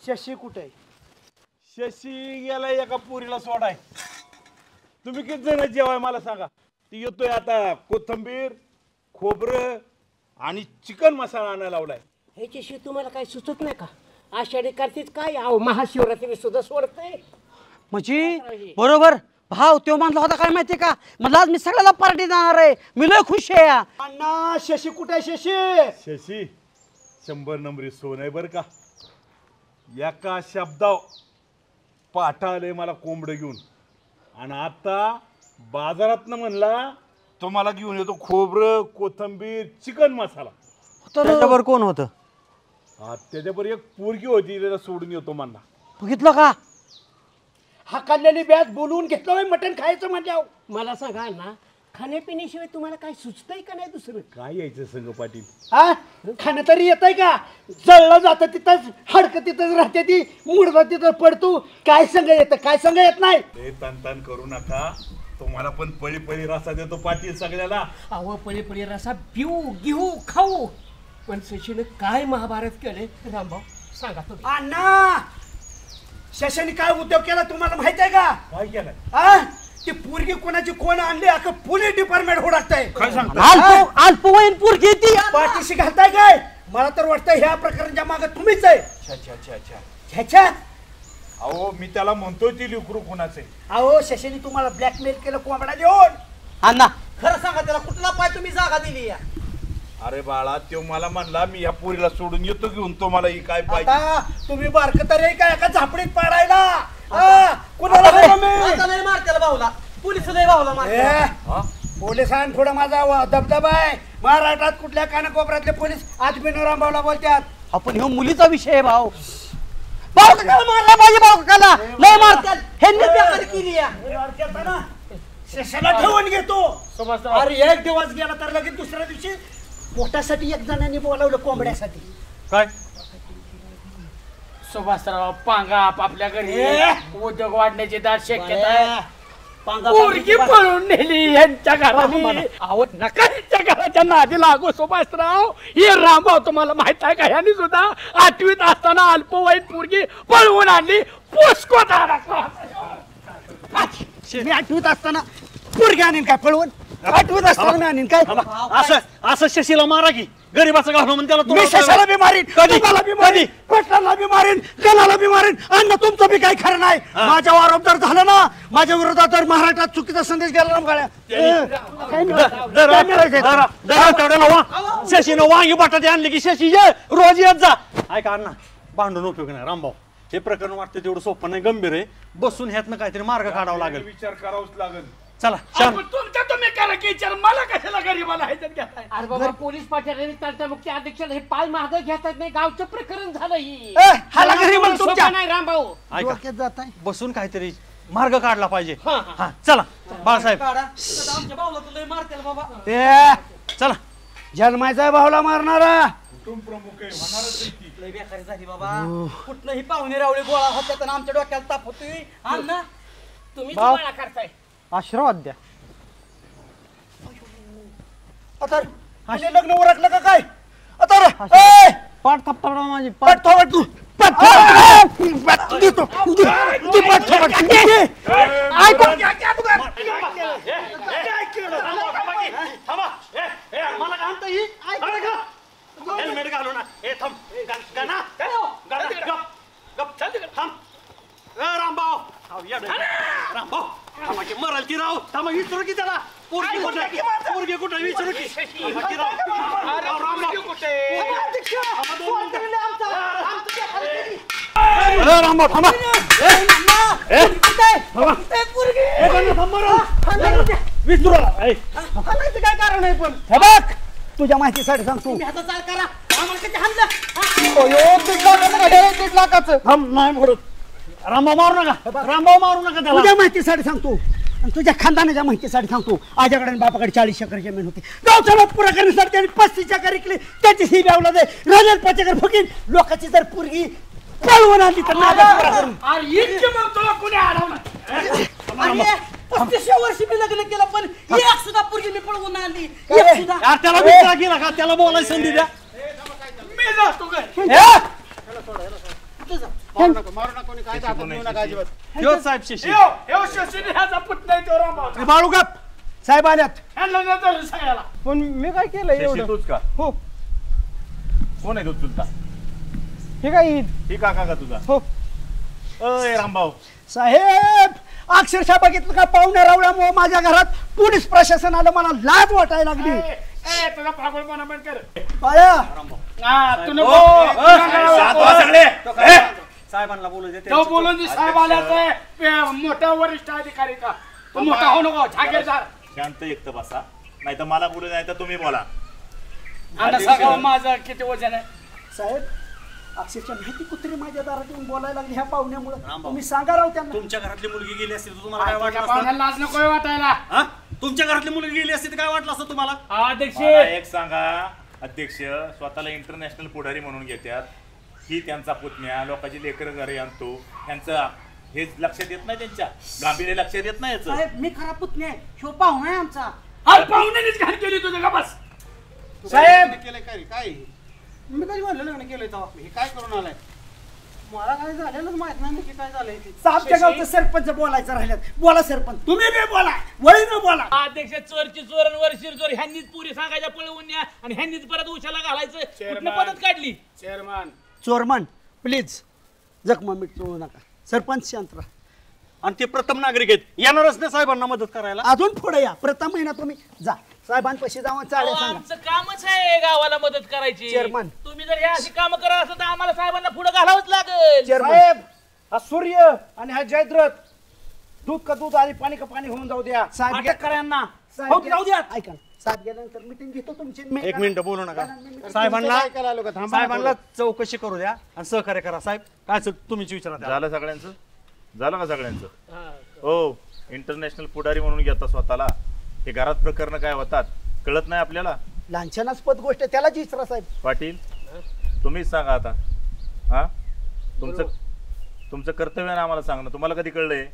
शशी कुठे आहे? शशी गेला एका पुरीला सोडाय. तुम्ही किती जण जेवाय मला सांगा. ती येतोय आता कोथिंबीर खोबरं आणि चिकन मसाला आणायला लावलाय. ह्याच्याशिवाय तुम्हाला काही सुचत नाही का? आषाढी कार्तिक काय अहो महाशिवरात्री सुद्धा सोडते. म्हणजे बरोबर भाव तो म्हणला होता काय माहितीये का म्हणलं आज मी सगळ्याला पार्टी देणार आहे मी लय खुश आहे. अण्णा शशी कुठे आहे? शशी शशी 100 नंबरी सोन आहे बरं का. एका शब्दाव पाठालय मला कोंबड घेऊन आणि आता बाजारात म्हणला तुम्हाला घेऊन येतो खोबरं कोथिंबीर चिकन मसाला. त्याच्यावर कोण होतं? त्याच्यावर एक पोरगी होती त्याला सोडून येतो म्हणला. बघितलं का हाकाललेली बॅग बोलवून घेतलं मटण खायचं म्हटल्यावर. मला सांगा ना खाण्यापिण्याशिवाय तुम्हाला काय सुचतंय का नाही दुसरं? काय यायचं संग पाटील? हा खाणं तरी येतंय का? जळलं जातं तिथंच हाडकं तिथंच राहते ती मुडदा तिथं पडतो. काय संग येतं काय संग येत नाही. ते तन करू नका. तुम्हाला पण पळी पळी रसा देतो पाटील सगळ्याला. अहो पळी पळी रसा पिऊ घेऊ खाऊ. पण शशीने काय महाभारत केले रामभाऊ सांगा तुम्ही. अण्णा शशाने काय उद्योग केला तुम्हाला माहित आहे का? काय केलं? हा ती पोरगी कोणाची कोण आणली अख्खं पोलीस डिपार्टमेंट हुडकतंय. काय सांगता? अल्पवयीन पोरगी ती पाठीशी घालताय काय? मला तर वाटतं ह्या प्रकरणाच्या मागे तुम्हीच आहे. ह्याच्या अहो मी त्याला म्हणतोय ती लिकरू कोणाचे. अहो शशाने तुम्हाला ब्लॅकमेल केलं कोंबडा देऊन. अण्णा खरं सांगा त्याला कुठला पाय तुम्ही जागा दिली. अरे बाळा तो मला म्हणला मी या पोरीला सोडून येतो घेऊन तुम्हाला ही काय पाहिजे. तुम्ही बारक तरी काय एका झापडीत पाडायला कुणाला मारत्याला भाऊला पोलिस लय भाऊला मारतात. पोलिसांपुढे माझा दबदबा आहे. महाराष्ट्रात कुठल्या कानाकोपऱ्यातले पोलीस आज रामभाऊला बोलतात. आपण ह्यो मुलीचा विषय आहे भाऊ. भाऊ काकाला मारला पाहिजे भाऊ काकाला लय मारतात. ह्यांनी बेकारी केली आहे. शशाला ठेवून घेतो. अरे एक दिवस गेला तर लगेच दुसऱ्या दिवशी पोटासाठी एक जणांनी बोलावलं कोंबड्यासाठी. काय सुभाषराव पांगा आपल्या घरी उद्योग वाढण्याची दाट शक्यता आहे. पोरगी पळून नेली यांच्या घराने. अहो नका यांच्या घराच्या नादी लागू सुभाषराव. हे रामभाऊ तुम्हाला माहित आहे का ह्यांनी सुद्धा 8वीत असताना अल्पवयीन पोरगी पळवून आणली. पोस्कोट मी 8वीत असताना पोरगी आणीन काय पळवून? 8वीत असताना मी आणीन काय? असं शशीला मारा की गरीबाचं घालून म्हणून त्याला. मी शशाला बी मारीन तुम्हाला बी मारीन पटलाला बी मारीन कलाला बी मारीन. अन्न तुमचं बी काही खरं नाही. माझ्यावर आरोप जर झाला ना माझ्या विरोधात तर महाराष्ट्रात चुकीचा संदेश गेला ना. शशीनं वांगी बटाटे आणले की शशी ये रोज येत जा. ऐका अण्णा भांडून उपयोग नाही. रामभाऊ हे प्रकरण वाटतं तेवढं सोपं नाही गंभीर आहे. बसून ह्यातनं काहीतरी मार्ग काढावा लागेल. विचार करावाच लागेल. चला तुमच्या तुम्ही करा की विचार मला कशाला गरीबाला ह्याच्यात घेताय. अरे बाबा पोलीस पाटील तंटमुक्ती अध्यक्षाला हे पाय मागं घेतात नाही. गावचं प्रकरण झालं ही. हाला घरी मग तुमच्या नाही रामभाऊ. डोक्यात जात आहे. बसून काहीतरी मार्ग काढला पाहिजे. हा चला बाळासाहेब आमच्या भाऊला तुला मारतेल बाबा. चला जन्मायचा भावला मारणारा कुटुंब प्रमुख आहे होणारच आहे ती. लय बेकारी झाली बाबा. कुठनंही पाहुणे रावळे गोळा होत्यात आणि आमच्या डोक्याला ताप होतोय. अण्णा तुम्ही गोळा करताय. आशीर्वाद द्या. आता लग्न उरकलं का काय? आता पाठ थप्पड माझी पाठ थोबड तू देतो पाठ थोबड हेल्मेट घालू ना. हे थांब गाना रामभाऊ रामभाऊ थांबाची मरल की राव. थांबा विचारू की त्याला पोरगी कुठे विचारू की रामभाऊ थांबा. विचारू काय कारण आहे पण हे बघ तुझ्या माहितीसाठी सांगतो. आम्हाला किती हाणलं दीड लाखाचं नाही मोडत रामभाऊ मारू नका रामभाऊ मारू नका त्याला तुझ्या माहितीसाठी सांगतो आणि तुझ्या खानदानाच्या माहितीसाठी सांगतो आज्याकडे आणि बापाकडे 40 एकर जमीन होती गावचा लोक पुरा करण्यासाठी त्यांनी 35 एकर इकले त्याची ही व्यावला दे राजात 5 एकर फुकीन लोकांची जर पोरगी पळवून आणली तर अरे 35 वर्षी मी लग्न केलं पण एक सुद्धा पोरगी मी पळवून आणली एक सुद्धा त्याला विचार केला का त्याला बोलायची संधी द्या मी जातो काय मारू नका कोणी काय हातात घेऊ नका अजिबात. ह्यो साहेब शिशी शशीने ह्याचा पुतण्या आहे तो रामभाऊ. बाळू गप साहेब आल्यात ह्यांना नाही धरलं सगळ्याला पण मी काय केलं एवढं तूच का हो कोण आहे तू चुलता हे काय ही काका का तुझा हो अय रामभाऊ साहेब अक्षरशः बघितलं का पाहुण्या रावळ्यामुळे माझ्या घरात पोलीस प्रशासन आलं मला लाज वाटायला लागली तुला पागलपणा बंद कर बाळा तू नको साहेबांना बोलू दे तो बोलून साहेब आल्याचं मोठा वरिष्ठ अधिकारी का तू मोठा हो नको जागीरदार शांत एकटं बसा नाही तर मला बोलू नाही तर तुम्ही बोला आता सगळं माझं किती वजन आहे साहेब अक्षरशः माहिती कुत्री माझ्या दारात येऊन बोलायला लागली ह्या पाहुण्यामुळे तुम्ही सांगा राव त्यांना तुमच्या घरातली मुलगी गेली असती तर तुम्हाला काय वाटलं पाहुण्याला लाज नको वाटायला हा तुमच्या घरातली मुलगी गेली असती तर काय वाटलं असतं तुम्हाला अध्यक्ष मला एक सांगा अध्यक्ष स्वतःला इंटरनॅशनल पुढारी म्हणून घेतात ही त्यांचा पुतण्या लोकांची लेकर घरी आणतो त्यांचं हे लक्षात येत नाही त्यांच्या गांभीर्य लक्षात येत नाही याचं. साहेब मी खरा पुतण्या आहे ह्यो पाहुणा आहे आमचा हा पाहुण्यानेच घाण केली तुझं का बस साहेब केलं काय काय मी कधी म्हणलं लग्न केलंय तेव्हा हे काय करून आलाय मला काय झालेलंच माहित नाही नक्की काय झालंय ते आमच्या गावचं सरपंच बोलायचं राहिल्यात बोला सरपंच तुम्ही बी बोला वळीनं बोला अध्यक्ष चोरची चोर आणि वरशीर चोर ह्यांनीच पुरी सांगायच्या पळवून न्या आणि ह्यांनीच परत उशाला घालायचं कुठली पद्धत काढली चेअरमन चोरमन प्लीज जखमा मिटवू नका सरपंच शांत राहा आणि ते प्रथम नागरिक आहेत येणारच नाही साहेबांना मदत करायला अजून पुढे या प्रथम महिना तुम्ही जा साहेबांपाशी जाऊन चालेल सांगा आमचं कामच आहे गावाला मदत करायची चेअरमन. तुम्ही जर ह्या अशी काम करत असाल तर आम्हाला साहेबांना पुढे घालावंच लागेल साहेब हा सूर्य आणि हा जयद्रथ दूध का दूध आणि पाणी का पाणी होऊन जाऊ द्या अटक करा यांना हो, जाऊ द्या ऐका साहेब गेल्यानंतर मिटिंग घेतो तुमची एक मिनिट बोलू नका साहेबांना चौकशी करू द्या आणि सहकार्य करा साहेब काय असेल तुम्हीच विचारा झालं सगळ्यांचं झालं का सगळ्यांचं हो इंटरनॅशनल पुढारी म्हणून घेता स्वतःला हे घरात प्रकरण काय होतात कळत नाही आपल्याला लांछनास्पद गोष्ट त्याला विचारा साहेब पाटील तुम्हीच सांगा आता हा तुमचं कर्तव्य आहे आम्हाला सांगणं तुम्हाला कधी कळलंय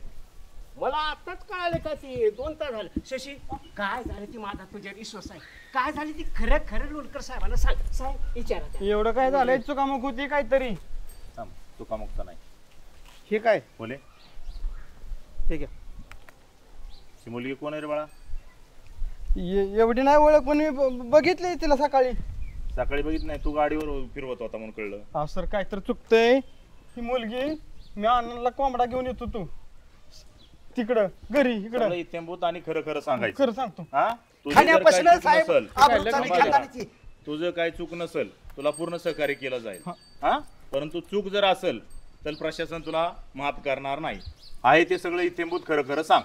मला आताच कळालं का ते 2 तास झालं शशी काय झालं ती माझा तुझ्यावर विश्वास आहे काय झाली ती खरं खरं लोणकर साहेबांना सांग साहेब विचारा एवढं काय झालंय चुकामुक होती काहीतरी चुकामुक्त नाही हे काय बोले ठीक आहे ही मुलगी कोण आहे रे बाळा एवढी नाही ओळख पण मी बघितली तिला सकाळी बघितलं नाही तू गाडीवर फिरवत होता म्हणून कळलं हा सर काय तर चुकतंय ही मुलगी मी आनंदला कोंबडा घेऊन येतो तू तिकडं घरी इकडं इत्यंभूत आणि खरं खरं सांगायचं खरं सांगतो हा तुझं काय चूक नसेल तुला पूर्ण सहकार्य केलं जाईल हा परंतु चूक जर असेल तर प्रशासन तुला माफ करणार नाही आहे ते सगळं इत्यंभूत खरं खरं सांग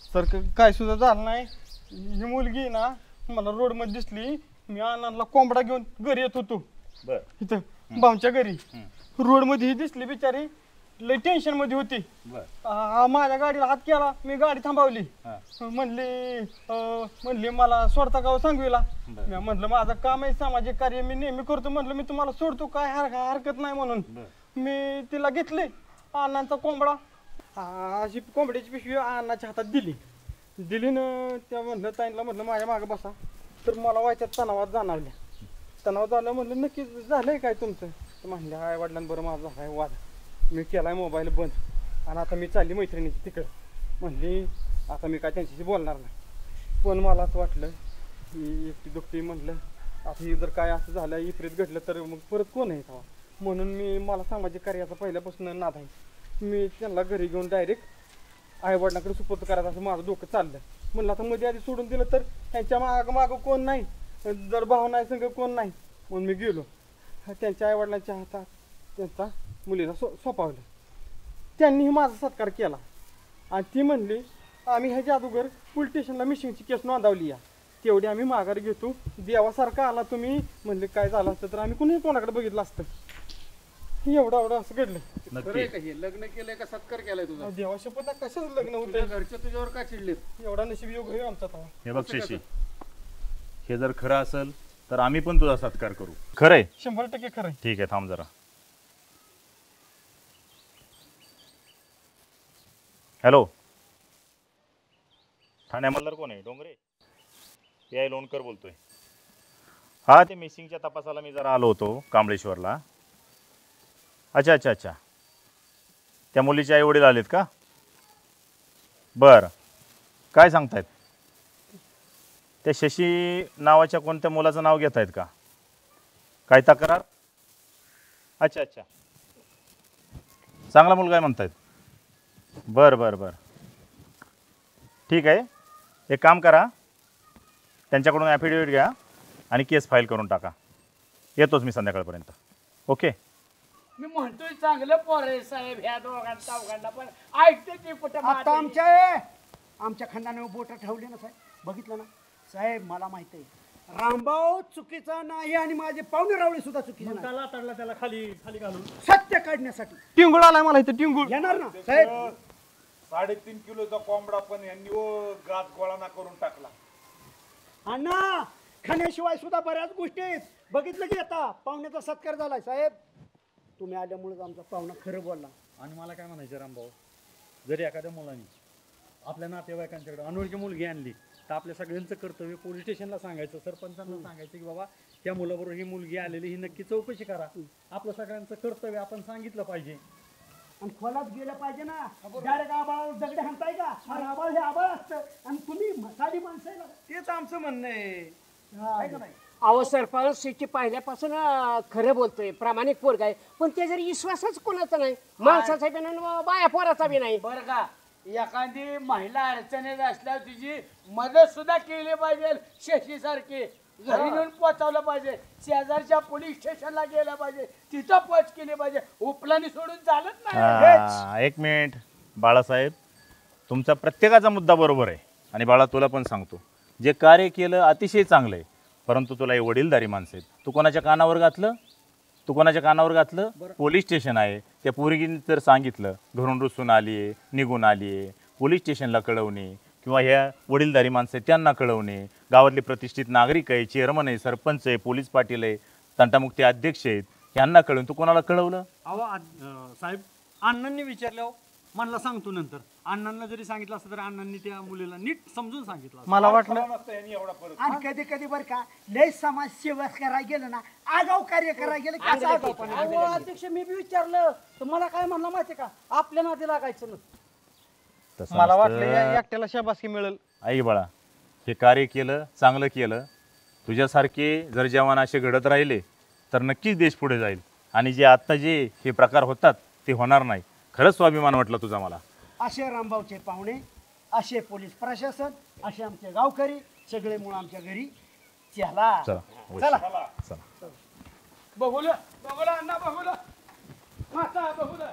सर काय सुद्धा झालं नाही ही मुलगी ना मला रोड मध्ये दिसली मी आनंदला कोंबडा घेऊन घरी येत होतो इथं भाऊच्या घरी रोड मध्ये ही दिसली बिचारी लय टेन्शन मध्ये होती माझ्या गाडीला हात केला मी गाडी थांबवली म्हणली मला सोडता गाव सांगवीला मी म्हटलं माझं काम आहे सामाजिक कार्य मी नेहमी करतो म्हटलं मी तुम्हाला सोडतो काय हरकत नाही म्हणून मी तिला घेतले अण्णांचा कोंबडा अशी कोंबड्याची पिशवी अण्णाच्या हातात दिली ना त्या म्हणलं ताईंना म्हटलं माझ्या मागे बसा तर मला व्हायच्यात तणावात जाणवल्या तणावात झालं म्हटलं नक्की झालंय काय तुमचं तर म्हणलं आई वडिलांबरोबर माझा झालाय वाद मी केलाय मोबाईल बंद आणि आता मी चालली मैत्रिणीची तिकडं म्हणली आता मी काय त्यांच्याशी बोलणार नाही पण मला असं वाटलं मी एकटी दुखती म्हटलं आता हे जर काय असं झालं विपरीत घडलं तर मग परत कोण आहे तेव्हा म्हणून मला सामाजिक कार्याचा पहिल्यापासून नाद आहे मी त्यांना घरी घेऊन डायरेक्ट आईवडिलांकडे सुपूर्द करायचं असं माझं डोकं चाललं म्हणलं आता मध्ये आधी सोडून दिलं तर त्यांच्या मागं कोण नाही जर भाव नाही संग कोण नाही म्हणून मी गेलो त्यांच्या आईवडिलांच्या हातात त्यांचा मुलीला सोपावलं त्यांनीही माझा सत्कार केला आणि ती म्हणली आम्ही ह्याच्या अगोदर पोलीस स्टेशनला मिशिंगची केस नोंदवली या तेवढी आम्ही माघार घेतो. देवासारखा आला तुम्ही, म्हणले काय झालं असतं तर आम्ही कुणी कोणाकडे बघितलं असतं. एवढं असं घडलं. लग्न केलंय का सत्कार केलाय तुझा? देवा शपथ कशाच लग्न होतं? घरचे तुझ्यावर का चिडलेत? एवढा नशीब योग आहे आमचा तेव्हा. हे बघ शशी, हे जर खरं असेल तर आम्ही पण तुझा सत्कार करू. खरंय? 100% खरंय. ठीक आहे, थांब जरा. हॅलो, ठाणे अंमलदार कोण आहे? डोंगरे PI लोणकर बोलतोय. हा, ते मिसिंगच्या तपासाला मी जरा आलो होतो कांबळेश्वरला. अच्छा, त्या मुलीचे आई वडील आलेत का? बरं, काय सांगतायत? त्या शशी नावाच्या कोणत्या मुलाचं नाव घेत आहेत का? काय तक्रार? अच्छा, चांगला मुलगा आहे म्हणतायत. बरं, ठीक आहे. एक काम करा, त्यांच्याकडून ॲफिडेविट घ्या आणि केस फाईल करून टाका. येतोच मी संध्याकाळपर्यंत. ओके. मी म्हणतोय चांगलं पोर आहे साहेब ह्या दोघांना पण ऐकते की कुठं आता आमच्या खंडाने बोट ठेवली ना साहेब, बघितलं ना साहेब. मला माहित आहे रामभाऊ चुकीचा नाही आणि माझे पाहुणे रावळे सुद्धा चुकीचे नाही. त्याला खाली घालून सत्य काढण्यासाठी टिंगुळ आलाय मला इथं. टिंगुळ येणार ना साहेब. 3.5 किलोचा कोंबडा पण यांनी गात गोळा करून टाकला. अण्णा, खाण्याशिवाय सुद्धा बऱ्याच गोष्टी आहेत. बघितलं की आता पाहुण्याचा सत्कार झालाय साहेब. तुम्ही आल्यामुळेच आमचा पाहुणा खरं बोलला. आणि मला काय म्हणायचं रामभाऊ, जरी एखाद्या मुलाने आपल्या नातेवाईकांच्याकडे अनोळखी मुलगी आणली तर आपल्या सगळ्यांचं कर्तव्य पोलीस स्टेशनला सांगायचं, सरपंचांना सांगायचं की बाबा त्या मुलाबरोबर ही मुलगी आलेली, ही नक्की चौकशी करा. आपलं सगळ्यांचं कर्तव्य आपण सांगितलं पाहिजे. आणि खोलात गेलं पाहिजे ना. डायरेक्ट आबाळ दगडे हाणताय का? अरे आबाळ हे आबाळ असतं आणि तुम्ही साधी माणसं आहे ना. तेच आमचं म्हणणं आहे. अहो सरपंच शेती पहिल्यापासून खरं बोलतोय, प्रामाणिक पोरगा आहे, पण ते जरी विश्वासच कोणाचा नाही, माणसाचा बी नाही बाया पोराचा बी नाही. बरं का, एखादी महिला अडचणीत असल्यावर तिची मदत सुद्धा केली पाहिजे. शशी सारखी घरी नेऊन पोहोचवलं पाहिजे, शेजारच्या पोलीस स्टेशनला गेलं पाहिजे, तिथं पोच केली पाहिजे. उपलानी सोडून चालत नाही. एक मिनिट बाळासाहेब, तुमचा प्रत्येकाचा मुद्दा बरोबर आहे. आणि बाळा, तुला पण सांगतो, जे कार्य केलं अतिशय चांगलं आहे, परंतु तुला हे वडीलधारी माणसं आहेत. तू कोणाच्या कानावर घातलं? पोलीस स्टेशन आहे. त्या पोरगीने जर सांगितलं घरून रुसून आली आहे, निघून आली आहे, पोलीस स्टेशनला कळवणे किंवा ह्या वडीलधारी माणसं आहेत त्यांना कळवणे. गावातले प्रतिष्ठित नागरिक आहे, चेअरमन आहे, सरपंच आहे, पोलीस पाटील आहे, तंटामुक्ती अध्यक्ष आहेत, यांना कळवून तू कोणाला कळवलं? अहो साहेब, अण्णांनी विचारलं, म्हणला सांगतो नंतर. अण्णांना जरी सांगितलं असतं तर अण्णांनी त्या मुलीला नीट समजून सांगितलं. मला वाटलं आणि कधी कधी बरं का लय समाजसेवा करायला गेलं ना, आगाव कार्य करायला गेलं की असं आगाऊपणा. अध्यक्ष, मी बी विचारलं तर मला काय म्हणलं माहिती का, आपल्या नादी लागायचं ना. मला वाटलं एकट्याला शाबासकी मिळेल. आई बाळा, हे कार्य केलं, चांगलं केलं. तुझ्यासारखे जर जवान असे घडत राहिले तर नक्कीच देश पुढे जाईल. आणि जे आत्ता जे हे प्रकार होतात ते होणार नाही. खरंच स्वाभिमान वाटला तुझा मला. असे रामभाऊचे पाहुणे, असे पोलीस प्रशासन, असे आमचे गावकरी सगळे मुळे आमच्या घरी. चला बघूला अण्णा, बघूला माता, बघूला.